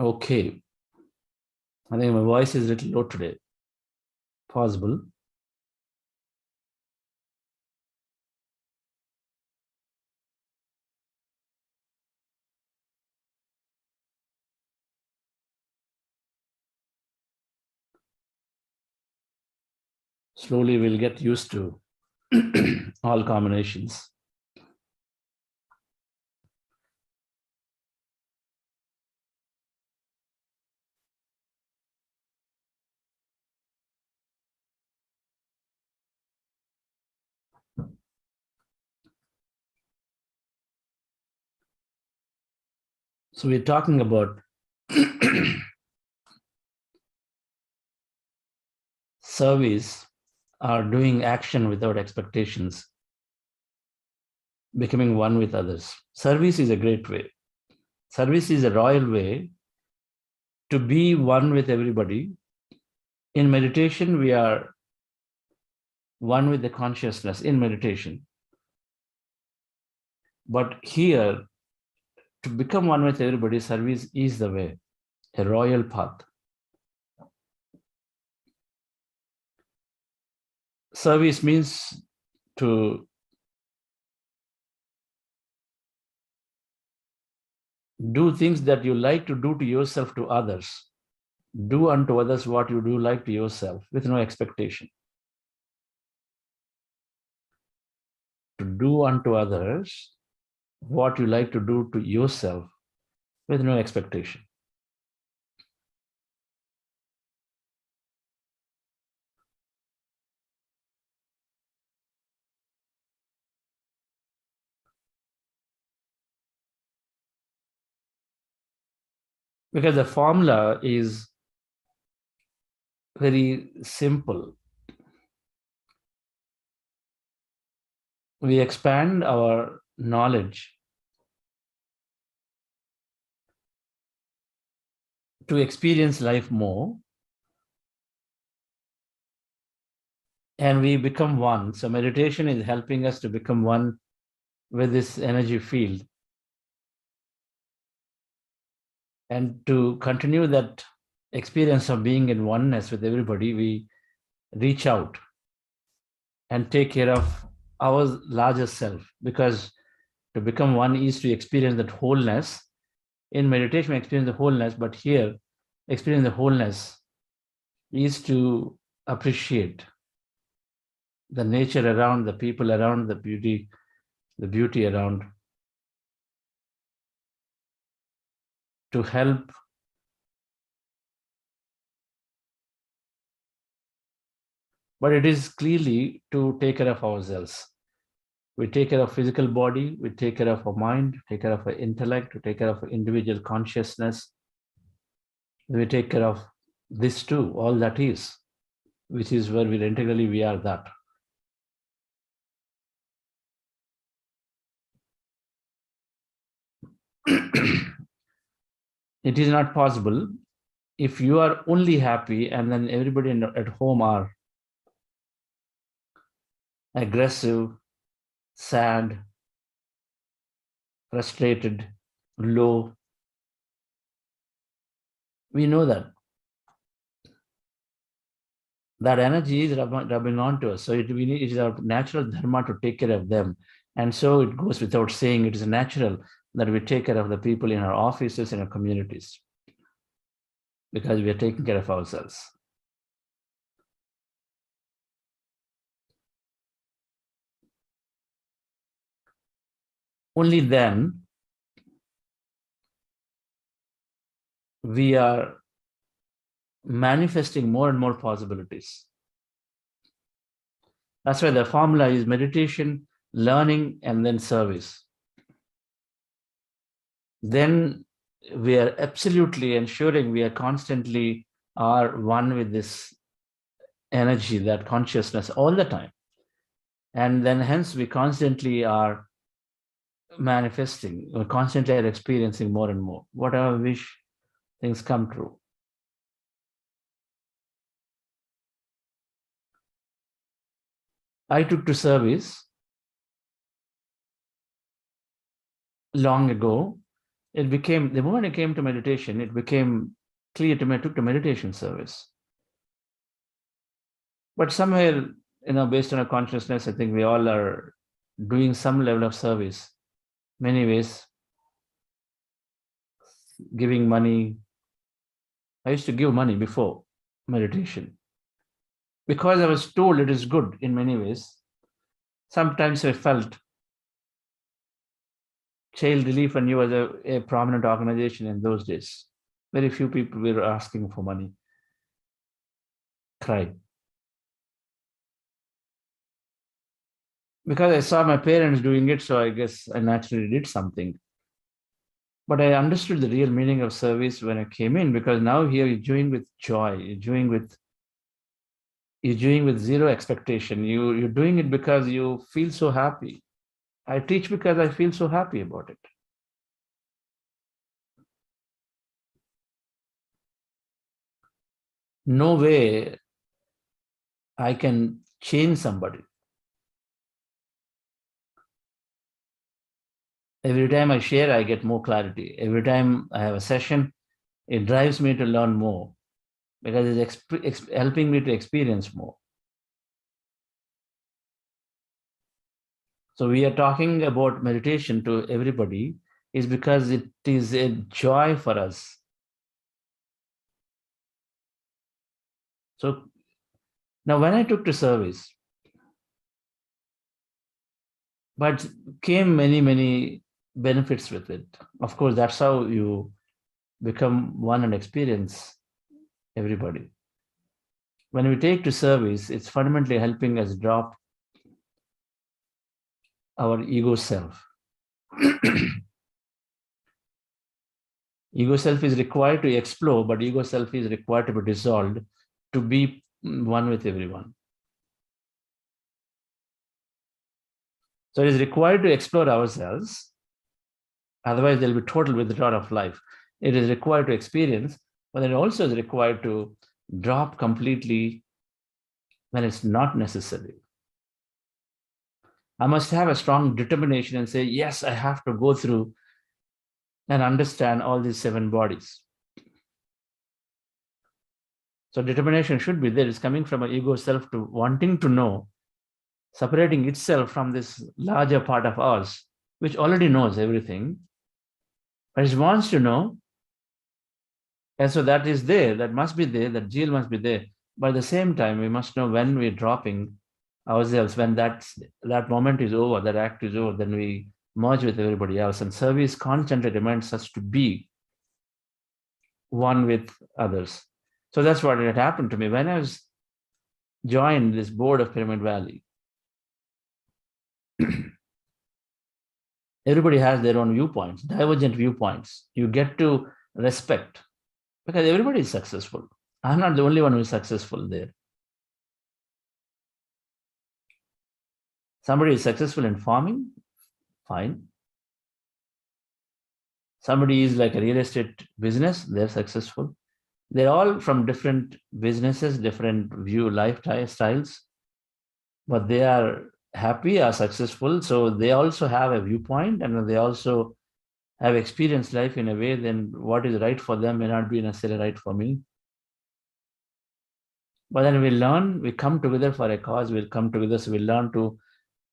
Okay, I think my voice is a little low today. Possible. Slowly we'll get used to all combinations. So we're talking about service or doing action without expectations, becoming one with others. Service is a great way. Service is a royal way to be one with everybody. In meditation, we are one with the consciousness in meditation. But here, to become one with everybody, service is the way, a royal path. service means to do things that you like to do to yourself to others. Do unto others what you do like to yourself with no expectation. To do unto others what you like to do to yourself with no expectation. Because the formula is very simple. We expand our knowledge to experience life more, and we become one. So meditation is helping us to become one with this energy field. And to continue that experience of being in oneness with everybody, we reach out and take care of our larger self, because to become one is to experience that wholeness. In meditation, we experience the wholeness, but here, experience the wholeness is to appreciate the nature around, the people around, the beauty around, to help but it is clearly to take care of ourselves. We take care of physical body, we take care of our mind, take care of our intellect, we take care of our individual consciousness. We take care of this too, all that is, which is where we integrally we are that. It is not possible if you are only happy and then everybody at home are aggressive, sad, frustrated, low. We know that energy is rubbing onto us. So it is our natural dharma to take care of them. And so it goes without saying, it is natural that we take care of the people in our offices, in our communities, because we are taking care of ourselves. Only then we are manifesting more and more possibilities. That's why the formula is meditation, learning, and then service. Then we are absolutely ensuring we are constantly are one with this energy, that consciousness all the time. And then hence we constantly are manifesting, we constantly are experiencing more and more. Whatever wish, things come true. I took to service long ago. It became, the moment I came to meditation, it became clear to me, I took to meditation service. But somewhere, based on our consciousness, I think we all are doing some level of service. Many ways, giving money. I used to give money before meditation because I was told it is good in many ways. Sometimes I felt Child Relief and was a prominent organization in those days. Very few people were asking for money. Cried. Because I saw my parents doing it, so I guess I naturally did something. But I understood the real meaning of service when I came in, because now here you're doing with joy, you're doing with zero expectation. You're doing it because you feel so happy. I teach because I feel so happy about it. No way I can change somebody. Every time I share, I get more clarity. Every time I have a session, it drives me to learn more, because it's helping me to experience more. So we are talking about meditation to everybody is because it is a joy for us. So now when I took to service, but came many benefits with it. Of course, that's how you become one and experience everybody. When we take to service, it's fundamentally helping us drop our ego self. Ego self is required to explore, but ego self is required to be dissolved to be one with everyone. So it is required to explore ourselves. Otherwise, there'll be total withdrawal of life. It is required to experience, but it also is required to drop completely when it's not necessary. I must have a strong determination and say, yes, I have to go through and understand all these 7 bodies. So determination should be there. It's coming from an ego self to wanting to know, separating itself from this larger part of us, which already knows everything, but it wants to know. And so that is there, that must be there, that zeal must be there. But at the same time, we must know when we're dropping ourselves, when that moment is over, that act is over, then we merge with everybody else. And service constantly reminds us to be one with others. So that's what had happened to me when I was joined this board of Pyramid Valley. Everybody has their own viewpoints, divergent viewpoints. You get to respect because everybody is successful. I'm not the only one who is successful there. Somebody is successful in farming, fine. Somebody is like a real estate business, they're successful. They're all from different businesses, different lifestyles, but they are happy, are successful. So they also have a viewpoint and they also have experienced life in a way, then what is right for them may not be necessarily right for me. But then we learn, we come together for a cause, we'll come together, so we learn to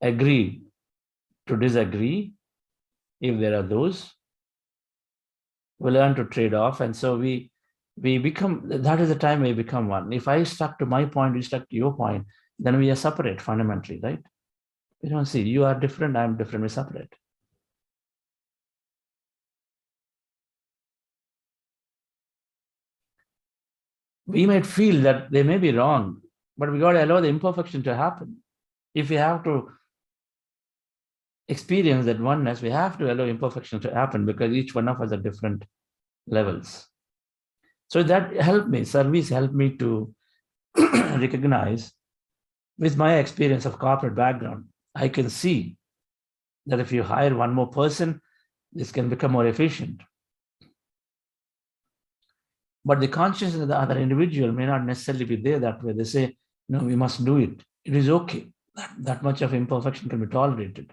agree to disagree if there are those. We learn to trade off, and so we become, that is the time we become one. If I stuck to my point, you stuck to your point, then we are separate fundamentally, right? We don't see, you are different, I'm different, we separate. We might feel that they may be wrong, but we got to allow the imperfection to happen. If we have to experience that oneness, we have to allow imperfection to happen because each one of us are different levels. So that helped me, service helped me to recognize, with my experience of corporate background, I can see that if you hire one more person, this can become more efficient. But the consciousness of the other individual may not necessarily be there that way. They say, no, we must do it. It is okay. That much of imperfection can be tolerated.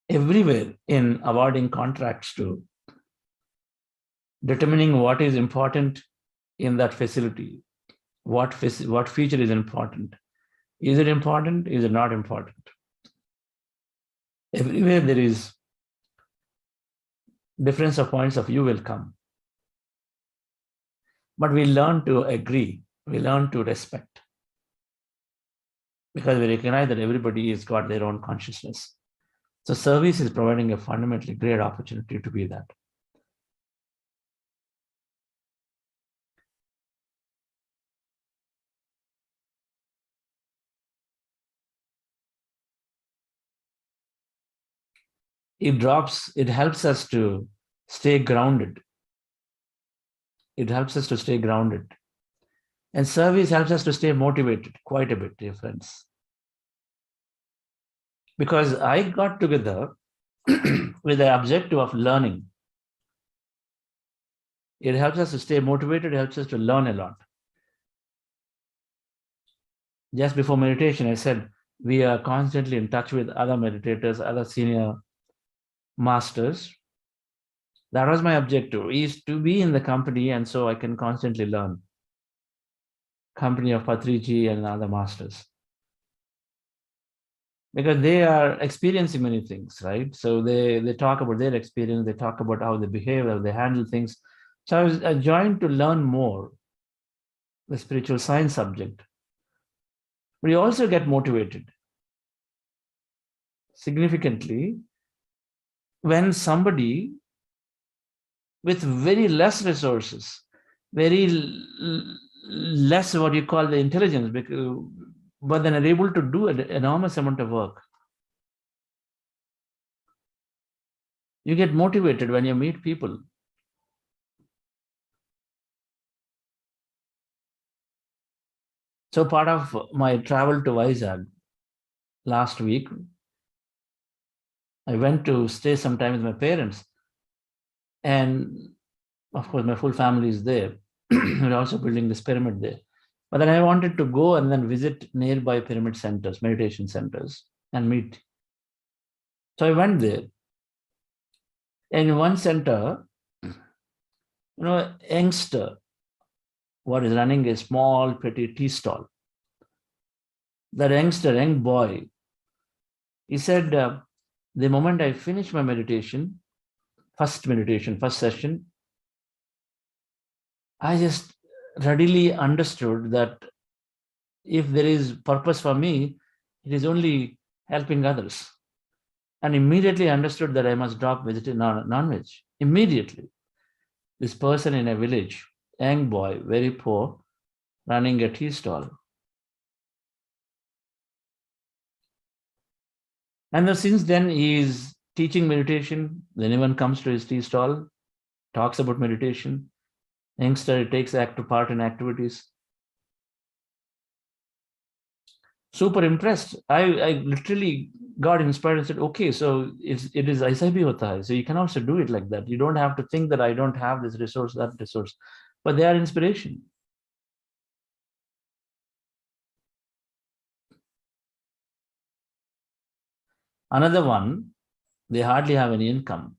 Everywhere in awarding contracts to determining what is important in that facility, what feature is important. Is it important? Is it not important? Everywhere there is difference of points of view will come. But we learn to agree, we learn to respect, because we recognize that everybody has got their own consciousness. So service is providing a fundamentally great opportunity to be that. It helps us to stay grounded. It helps us to stay grounded. And service helps us to stay motivated quite a bit, dear friends. Because I got together with the objective of learning. It helps us to stay motivated, it helps us to learn a lot. Just before meditation, I said, we are constantly in touch with other meditators, other senior masters. That was my objective, is to be in the company, and so I can constantly learn. company of Patriji and other masters. Because they are experiencing many things, right? So they talk about their experience, they talk about how they behave, how they handle things. So I joined to learn more the spiritual science subject. But you also get motivated significantly when somebody with very less resources, very less what you call the intelligence, but then are able to do an enormous amount of work. You get motivated when you meet people. So part of my travel to Vizag last week, I went to stay some time with my parents. And of course, my full family is there. We're also building this pyramid there. But then I wanted to go and then visit nearby pyramid centers, meditation centers, and meet. So I went there. And in one center, a youngster was running a small, pretty tea stall. That youngster, young boy, he said, the moment I finish my meditation, first session, I just readily understood that if there is purpose for me, it is only helping others. And immediately understood that I must drop non-veg. Immediately. This person in a village, young boy, very poor, running a tea stall. And since then, he is teaching meditation. When anyone comes to his tea stall, talks about meditation. Youngster takes active part in activities. Super impressed. I literally got inspired and said, okay, so it is aisa bhi hota hai. So you can also do it like that. You don't have to think that I don't have this resource, that resource, but they are inspiration. Another one, they hardly have any income.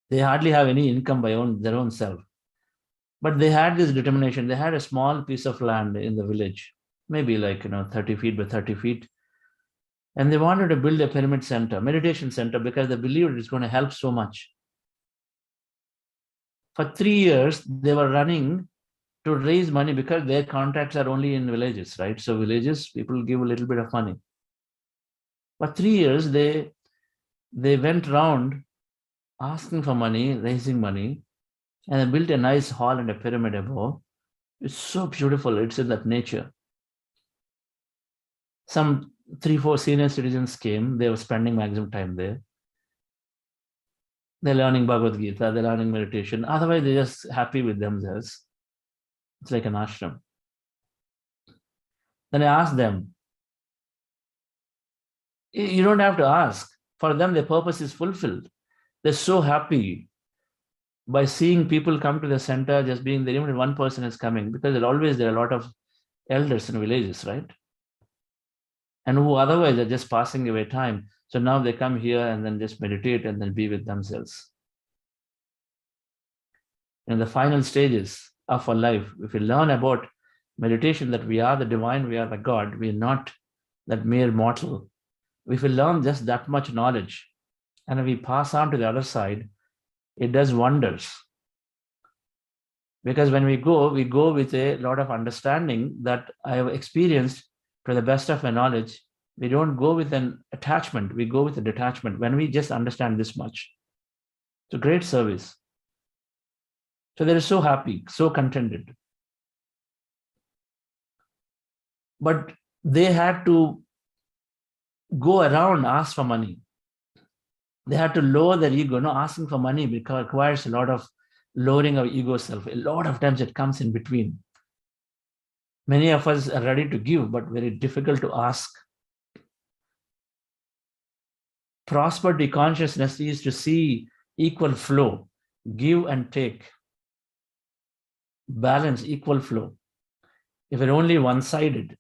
They hardly have any income by their own self. But they had this determination. They had a small piece of land in the village, maybe like 30 feet by 30 feet. And they wanted to build a pyramid center, meditation center, because they believed it's going to help so much. For 3 years, they were running to raise money because their contacts are only in villages, right? So villages, people give a little bit of money. For 3 years, they went around asking for money, raising money, and they built a nice hall and a pyramid above. It's so beautiful. It's in that nature. Some 3-4 senior citizens came. They were spending maximum time there. They're learning Bhagavad Gita. They're learning meditation. Otherwise, they're just happy with themselves. It's like an ashram. Then I asked them, you don't have to ask. For them, their purpose is fulfilled. They're so happy by seeing people come to the center, just being there, even if one person is coming, because there are a lot of elders in villages, right? And who otherwise are just passing away time. So now they come here and then just meditate and then be with themselves. In the final stages of our life, if we learn about meditation, that we are the divine, we are the God, we are not that mere mortal. If we learn just that much knowledge and we pass on to the other side, it does wonders. Because when we go with a lot of understanding that I have experienced to the best of my knowledge. We don't go with an attachment, we go with a detachment when we just understand this much. It's a great service. So they're so happy, so contented. But they had to go around, ask for money. They had to lower their ego. No, asking for money requires a lot of lowering of ego self. A lot of times it comes in between. Many of us are ready to give, but very difficult to ask. Prosperity consciousness is to see equal flow, give and take, balance, equal flow. If it's only one-sided,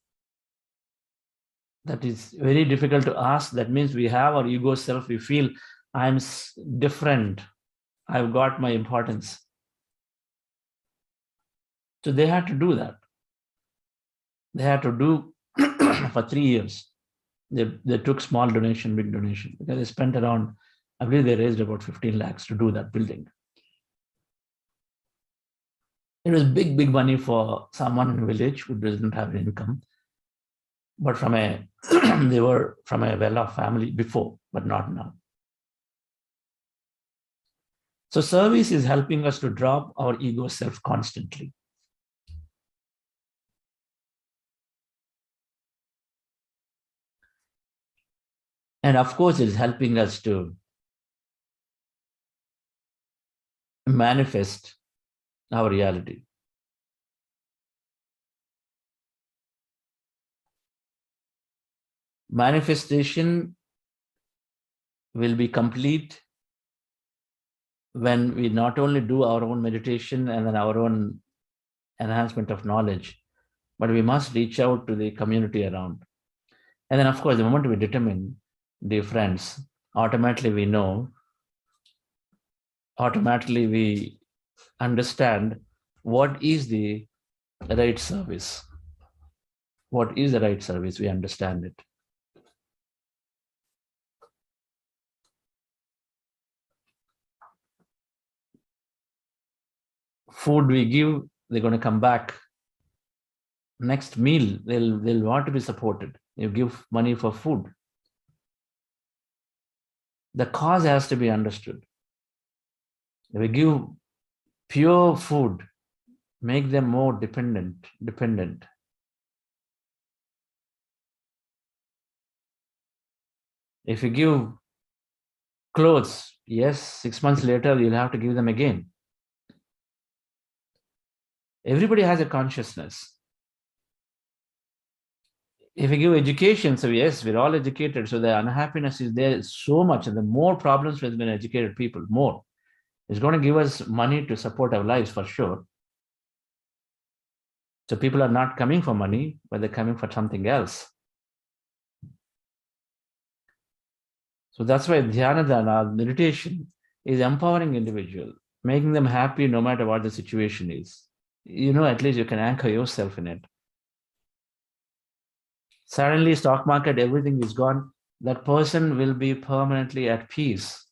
that is very difficult to ask. That means we have our ego self. We feel I'm different. I've got my importance. So they had to do that. They had to do for 3 years. They took small donation, big donation, because they spent around, I believe they raised about 15 lakhs to do that building. It was big money for someone in a village who doesn't have income. But they were from a well-off family before, but not now. So service is helping us to drop our ego self constantly. And of course, it's helping us to manifest our reality. Manifestation will be complete when we not only do our own meditation and then our own enhancement of knowledge, but we must reach out to the community around. And then, of course, the moment we determine, dear friends, automatically we understand what is the right service. What is the right service? We understand it. Food we give, they're going to come back. Next meal, they'll want to be supported. You give money for food. The cause has to be understood. If we give pure food, make them more dependent. If you give clothes, yes, 6 months later, you'll have to give them again. Everybody has a consciousness. If you give education, so yes, we're all educated, so the unhappiness is there so much, and the more problems with educated people, more. It's going to give us money to support our lives for sure. So people are not coming for money, but they're coming for something else. So that's why Dhyana, meditation, is empowering individual, making them happy no matter what the situation is. At least you can anchor yourself in it. Suddenly, stock market, everything is gone. That person will be permanently at peace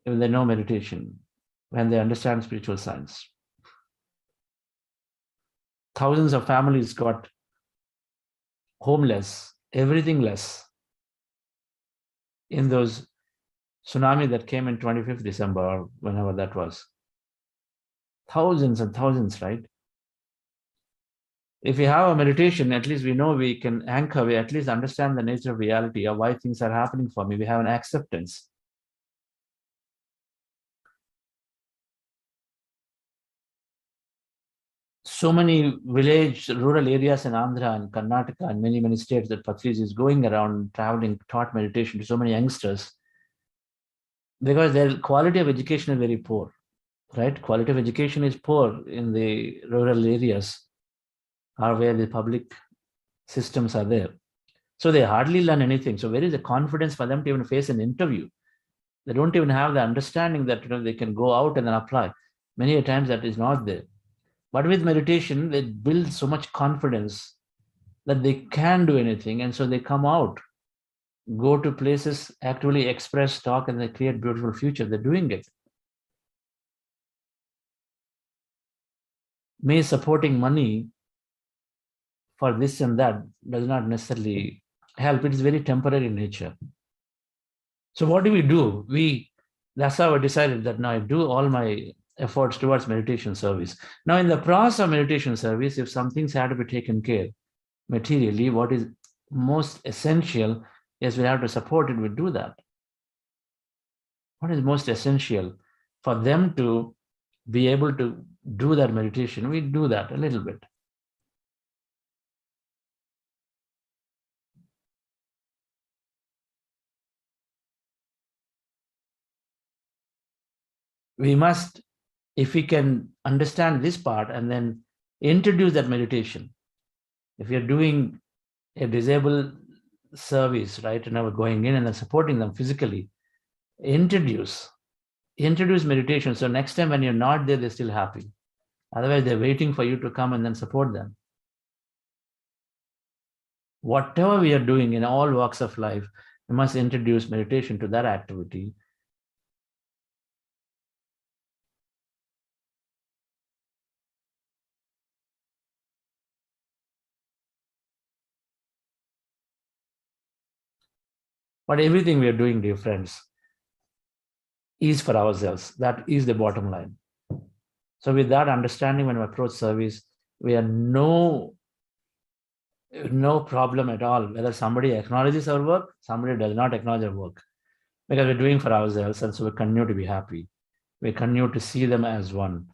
if they know meditation, when they understand spiritual science. Thousands of families got homeless, everything less, in those tsunami that came in 25th December, or whenever that was. Thousands and thousands, right? If we have a meditation, at least we know we can anchor, we at least understand the nature of reality, or why things are happening for me. We have an acceptance. So many rural areas in Andhra and Karnataka and many states that Patriji is going around, traveling, taught meditation to so many youngsters, because their quality of education is very poor, right? Quality of education is poor in the rural areas, or where the public systems are there. So they hardly learn anything. So where is the confidence for them to even face an interview? They don't even have the understanding that they can go out and then apply. Many a times that is not there. But with meditation, they build so much confidence that they can do anything. And so they come out, go to places, actually express, talk, and they create beautiful future. They're doing it. Me supporting money for this and that does not necessarily help. It is very temporary in nature. So what do? That's how I decided that now I do all my efforts towards meditation service. Now in the process of meditation service, if some things had to be taken care materially, what is most essential is we have to support it, we do that. What is most essential for them to be able to do that meditation? We do that a little bit. We must, if we can understand this part and then introduce that meditation. If you're doing a disabled service, right, and we're going in and then supporting them physically, introduce meditation. So next time when you're not there, they're still happy. Otherwise, they're waiting for you to come and then support them. Whatever we are doing in all walks of life, we must introduce meditation to that activity. But everything we are doing, dear friends, is for ourselves. That is the bottom line. So with that understanding, when we approach service, we are no problem at all whether somebody acknowledges our work, somebody does not acknowledge our work, because we're doing for ourselves, and so we continue to be happy. We continue to see them as one.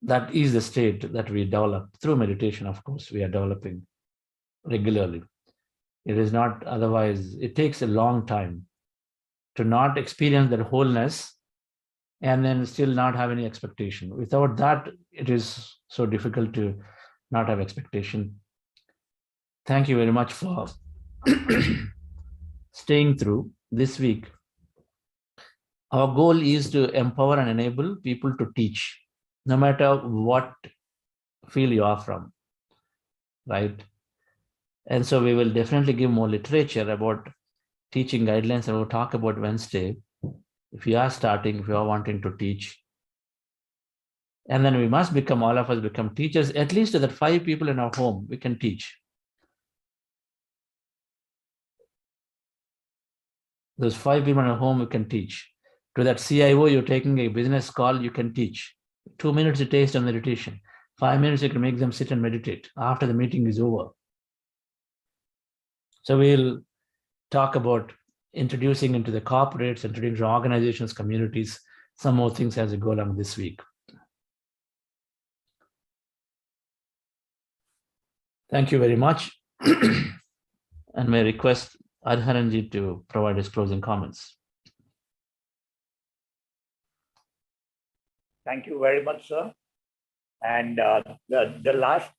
That is the state that we develop through meditation. Of course, we are developing regularly. It is not otherwise. It takes a long time to not experience that wholeness and then still not have any expectation. Without that, it is so difficult to not have expectation. Thank you very much for staying through this week. Our goal is to empower and enable people to teach, no matter what field you are from, right? And so we will definitely give more literature about teaching guidelines, and we'll talk about Wednesday. If you are starting, if you are wanting to teach, and then we must become, all of us become teachers, at least to that 5 people in our home, we can teach. Those 5 people in our home, we can teach. To that CIO, you're taking a business call, you can teach. 2 minutes to taste on meditation. 5 minutes, you can make them sit and meditate after the meeting is over. So we'll talk about introducing into the corporates, introducing to organizations, communities, some more things as we go along this week. Thank you very much. And may I request Adharanji to provide his closing comments. Thank you very much, sir. And the last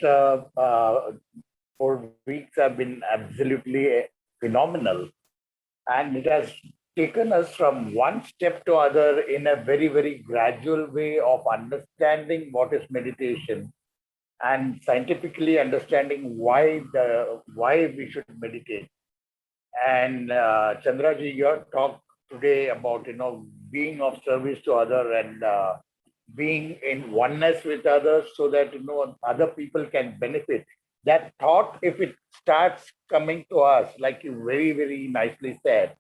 4 weeks have been absolutely phenomenal. And it has taken us from one step to other in a very, very gradual way of understanding what is meditation and scientifically understanding why we should meditate. And Chandraji, your talk today about being of service to other and being in oneness with others so that other people can benefit. That thought, if it starts coming to us, like you very, very nicely said,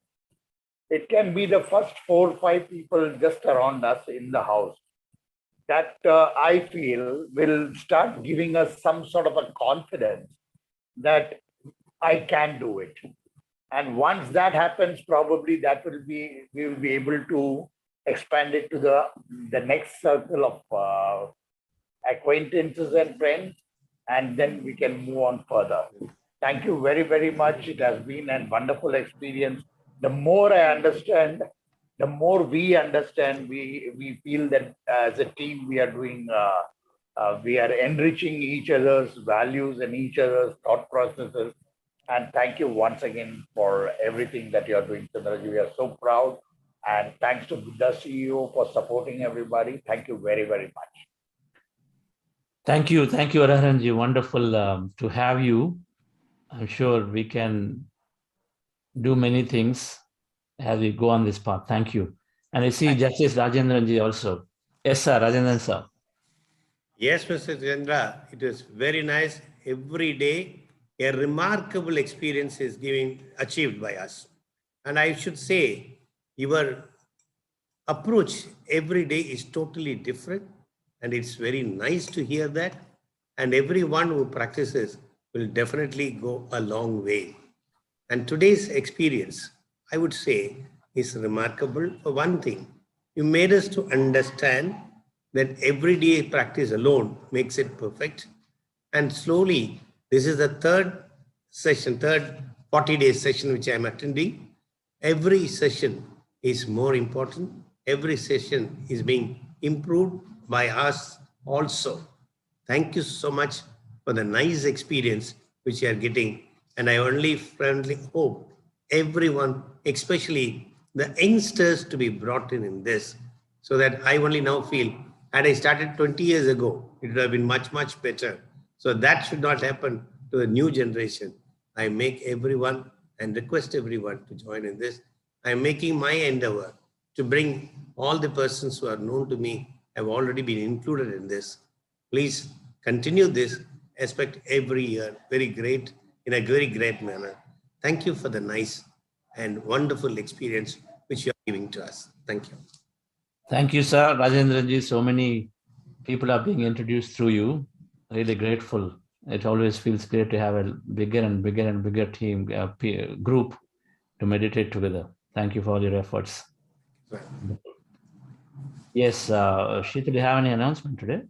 it can be the first 4 or 5 people just around us in the house that I feel will start giving us some sort of a confidence that I can do it. And once that happens, probably we will be able to expand it to the next circle of acquaintances and friends, and then we can move on further. Thank you very, very much. It has been a wonderful experience. The more I understand, the more we understand, we feel that as a team we are doing, we are enriching each other's values and each other's thought processes. And thank you once again for everything that you are doing, Chandraji. We are so proud. And thanks to the CEO for supporting everybody. Thank you very, very much. Thank you, Adharanji. Wonderful to have you. I'm sure we can do many things as we go on this path. Thank you. And I see Justice Rajendranji also. Yes, sir, Rajendran sir. Yes, Mr. Chandra, it is very nice. Every day, a remarkable experience is achieved by us. And I should say, your approach every day is totally different. And it's very nice to hear that. And everyone who practices will definitely go a long way. And today's experience, I would say, is remarkable for one thing. You made us to understand that everyday practice alone makes it perfect. And slowly, this is the third 40-day session which I am attending. Every session is more important. Every session is being improved by us also. Thank you so much for the nice experience which you are getting. And I only friendly hope everyone, especially the youngsters, to be brought in this, so that I only now feel Had I started 20 years ago, it would have been much, much better. So that should not happen to the new generation. I make everyone and request everyone to join in this. I'm making my endeavor to bring all the persons who are known to me have already been included in this. Please continue this. Expect every year very great, in a very great manner. Thank you for the nice and wonderful experience which you are giving to us. Thank you. Thank you, sir. Rajendra ji, so many people are being introduced through you. Really grateful. It always feels great to have a bigger and bigger and bigger team, group to meditate together. Thank you for all your efforts. Right. Yes, Sheetal, do you have any announcement today?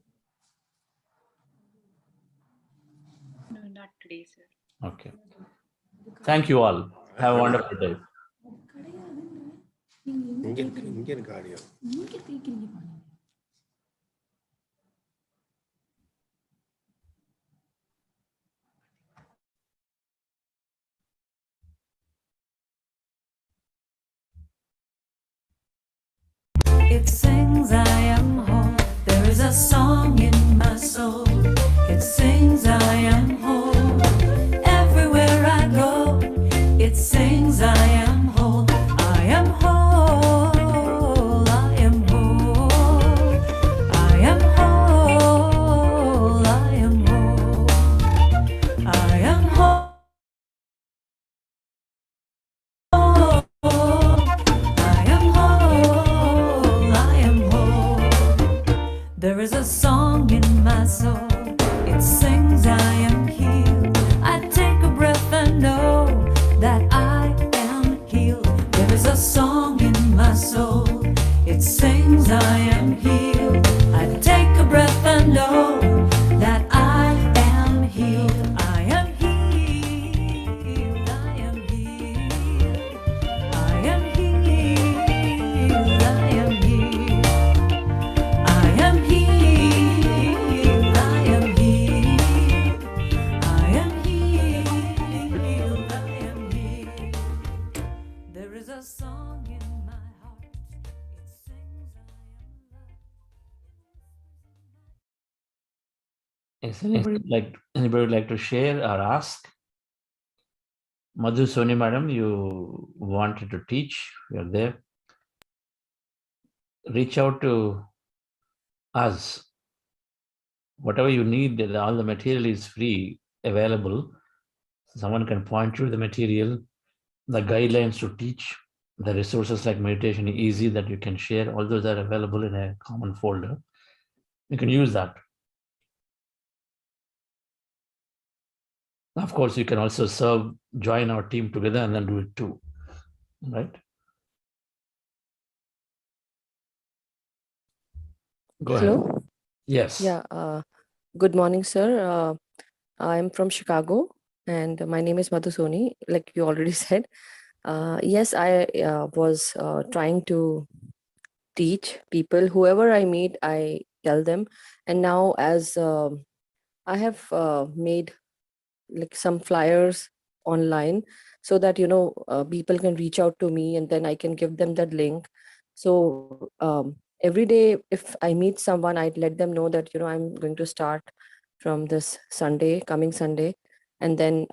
No, not today, sir. Okay. Thank you all. Have a wonderful day. Indian cardio. It sings, I am whole. There is a song in my soul. It sings, I am whole. Everywhere I go, it sings, I am whole. I am whole. I am whole. I am whole. I am whole. I am whole. There is a song in my soul. It sings, I am healed. I take a breath and know that I am healed. There is a song in my soul. It sings, I am healed. I take a breath and know that I am healed. I am healed. I am healed. I am healed. I am healed. I am healed, I am healed, I am healed, I am healed. There is a song in my heart, it sings, I am loved. Is anybody like to share or ask? Madhu Soni madam, you wanted to teach, you're there. Reach out to us. Whatever you need, all the material is free, available. Someone can point you to the material, the guidelines to teach, the resources like meditation easy that you can share. All those are available in a common folder. You can use that. Of course, you can also join our team together and then do it too, right? Go ahead. Hello. Yes. Yeah. Good morning, sir. I'm from Chicago, and my name is Madhu Soni. Like you already said. Yes, I was trying to teach people. Whoever I meet, I tell them. And now, as I have made like some flyers online, so that people can reach out to me, and then I can give them that link. So every day, if I meet someone, I'd let them know that I'm going to start from this coming Sunday, and then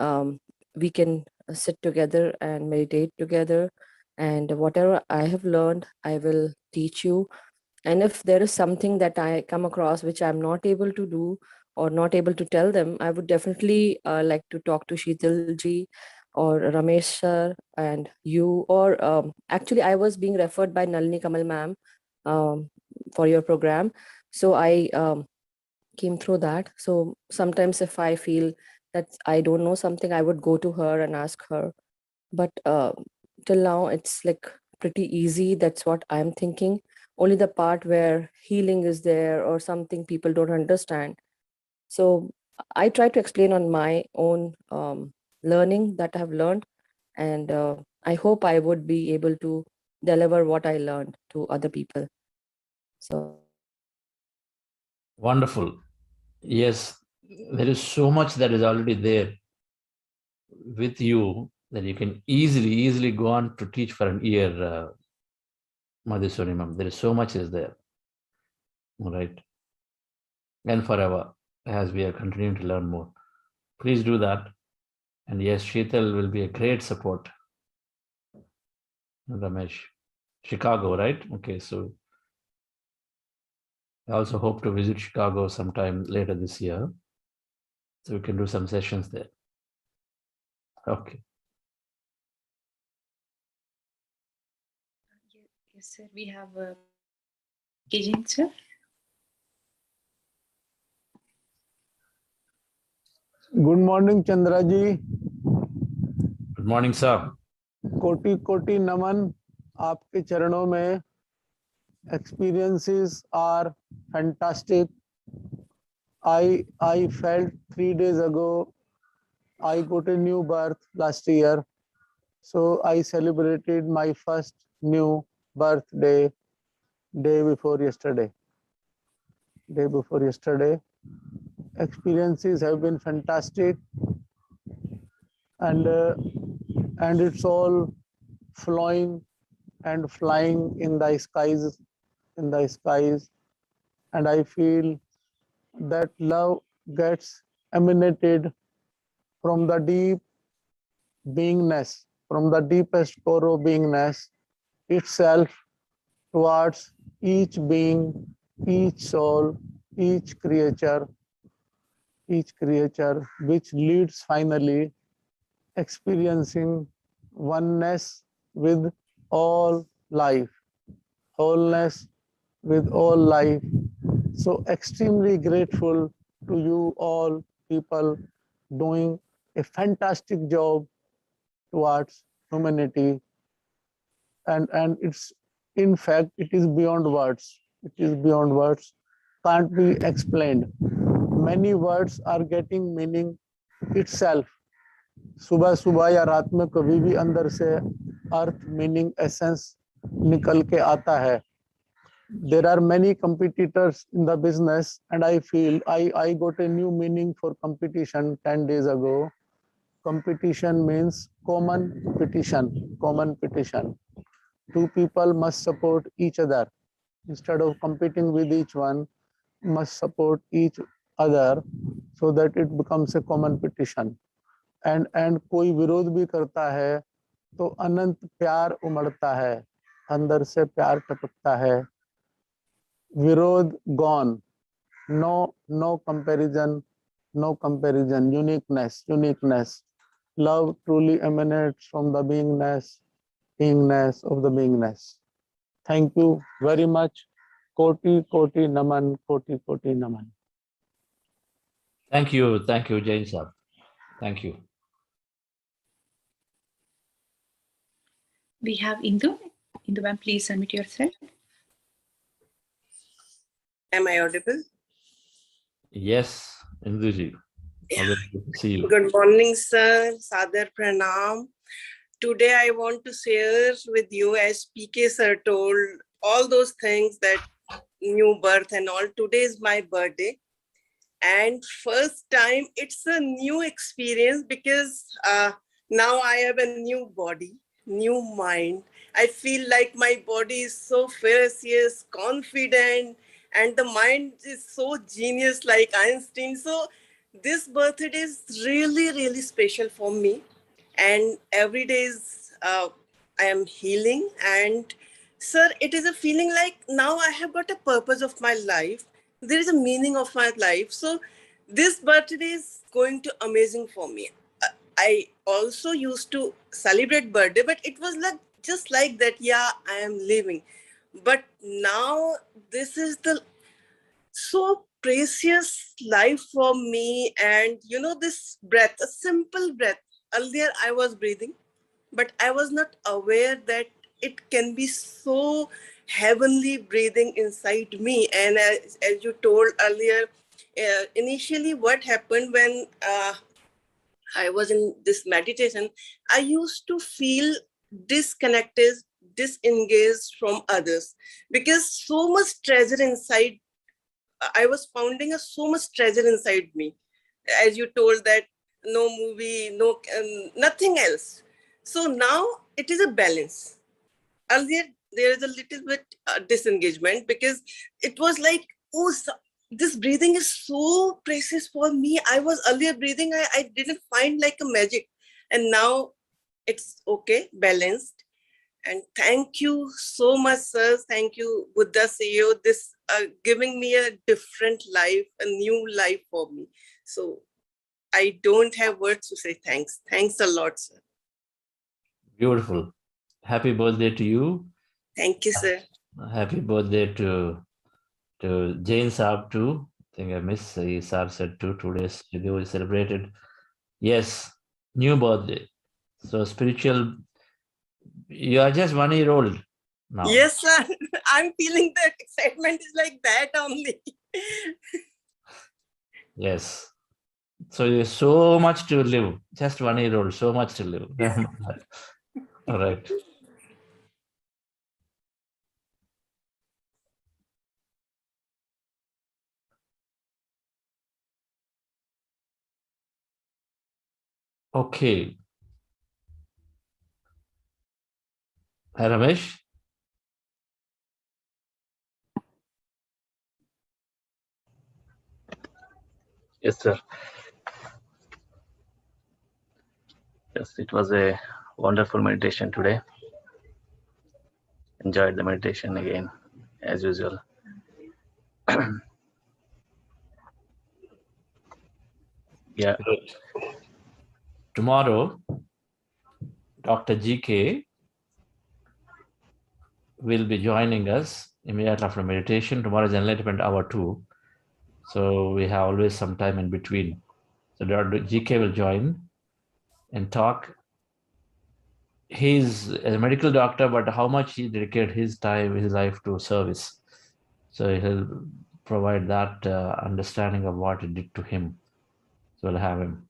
we can sit together and meditate together, and whatever I have learned, I will teach you. And if there is something that I come across which I'm not able to do or not able to tell them, I would definitely like to talk to Sheetal ji or Ramesh sir and you. Or actually, I was being referred by Nalini Kamal ma'am for your program. So I came through that. So sometimes if I feel that I don't know something, I would go to her and ask her. But till now, it's like pretty easy. That's what I'm thinking. Only the part where healing is there or something people don't understand. So I try to explain on my own learning that I have learned. And I hope I would be able to deliver what I learned to other people. So Wonderful. Yes, there is so much that is already there with you that you can easily go on to teach for an year, Madhu Soni ma'am. There is so much is there. All right. And forever, as we are continuing to learn more. Please do that. And yes, Sheetal will be a great support. Ramesh. Chicago, right? Okay, so I also hope to visit Chicago sometime later this year. So we can do some sessions there. Okay. Yes, sir. We have agent, sir. Good morning, Chandra ji. Good morning, sir. कोटि कोटि नमन आपके चरणों में. Experiences are fantastic. I felt 3 days ago I got a new birth last year, so I celebrated my first new birthday day before yesterday. Experiences have been fantastic, and it's all flowing and flying in the skies, and I feel that love gets emanated from the deep beingness, from the deepest core of beingness itself, towards each being, each soul, each creature, which leads finally experiencing oneness with all life, wholeness with all life. So extremely grateful to you all people doing a fantastic job towards humanity, and it's, in fact, it is beyond words. Can't be explained. Many words are getting meaning itself. सुबह सुबह या रात में कभी भी अंदर से अर्थ, meaning, essence निकल के आता है. There are many competitors in the business, and I feel I got a new meaning for competition 10 days ago. Competition means common petition. Two people must support each other. Instead of competing with each one, must support each other so that it becomes a common petition. And कोई विरोध भी करता है तो अनंत प्यार उमड़ता है, अंदर से प्यार टपकता है. विरोध gone, no comparison, uniqueness. Love truly emanates from the beingness of the beingness. Thank you very much. Koti koti naman, koti koti naman. Thank you, Jain sir. Thank you. We have Indu. Indu, ma'am, please unmute yourself. Am I audible? Yes, Induji. Always good to see you. Good morning, sir. Sadar Pranam. Today I want to share with you, as PK sir told, all those things that new birth and all. Today is my birthday. And first time, it's a new experience because now I have a new body, new mind. I feel like my body is so fierce, confident, and the mind is so genius like Einstein. So this birthday is really, really special for me. And every day is, I am healing. And sir, it is a feeling like now I have got a purpose of my life. There is a meaning of my life. So this birthday is going to amazing for me. I also used to celebrate birthday, but it was like just like that. Yeah, I am living. But now this is the so precious life for me. And you know, this breath, a simple breath. Earlier I was breathing, but I was not aware that it can be so heavenly breathing inside me. And as you told earlier, initially what happened when I was in this meditation, I used to feel disconnected, disengaged from others, because so much treasure inside. I was founding so much treasure inside me. As you told that no movie, no nothing else. So now it is a balance. Earlier there is a little bit disengagement because it was like oh, this breathing is so precious for me. I was earlier breathing, I didn't find like a magic. And now it's okay, balanced. And thank you so much, sir. Thank you, Buddha CEO. This giving me a different life, a new life for me. So I don't have words to say thanks. Thanks a lot, sir. Beautiful. Happy birthday to you. Thank you, sir. Happy birthday to Jane Saab too. I think I missed Saab said 2 days ago we celebrated. Yes, new birthday. So spiritual. You are just 1 year old now. Yes, sir. I'm feeling the excitement is like that only. Yes. So you have so much to live. Just 1 year old, so much to live. All right. Okay. Hi, Ramesh. Yes, sir. Yes, it was a wonderful meditation today. Enjoyed the meditation again, as usual. Yeah. Great. Tomorrow, Dr. GK will be joining us immediately after meditation. Tomorrow is Enlightenment Hour 2. So we have always some time in between. So Dr. GK will join and talk. He's a medical doctor, but how much he dedicated his time, his life to service. So he'll provide that understanding of what it did to him. So we'll have him.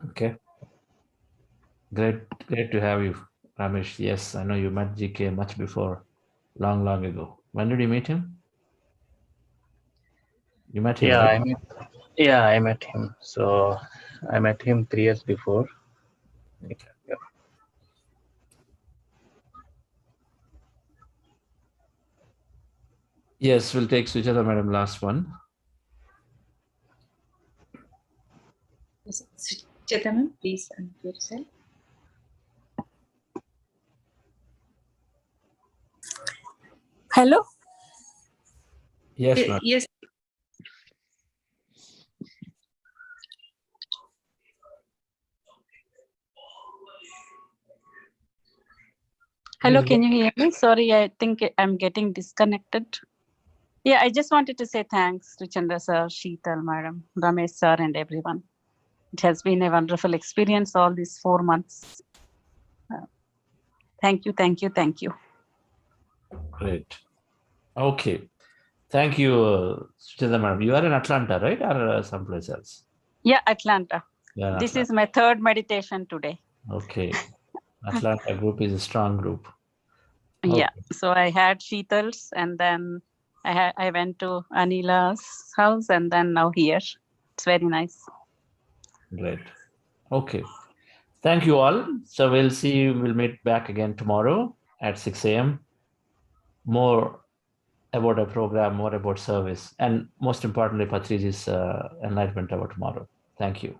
Okay. Great to have you, Ramesh. Yes, I know you met GK much before, long ago. When did you meet him? You met him, Yeah, right? I met him. So I met him 3 years before. Yeah. Yes, we'll take Sujata Madam last one. Sujata ma'am, please unmute yourself. Hello? Yes, ma'am. Yes. Hello, Please can you hear me? Sorry, I think I'm getting disconnected. Yeah, I just wanted to say thanks to Chandra sir, Sheetal madam, Ramesh sir, and everyone. It has been a wonderful experience all these 4 months. Thank you, thank you, thank you. Great. Okay. Thank you, Sujata Madam. You are in Atlanta, right? Or someplace else? Yeah, Atlanta. Yeah, This Atlanta. is my third meditation today. Okay. Atlanta group is a strong group. Okay. Yeah, so I had Sheetal's and then I went to Anila's house and then now here. It's very nice. Great. Okay. Thank you all. So we'll see you. We'll meet back again tomorrow at 6 a.m. More about our program, more about service, and most importantly, Patriji's enlightenment hour tomorrow. Thank you.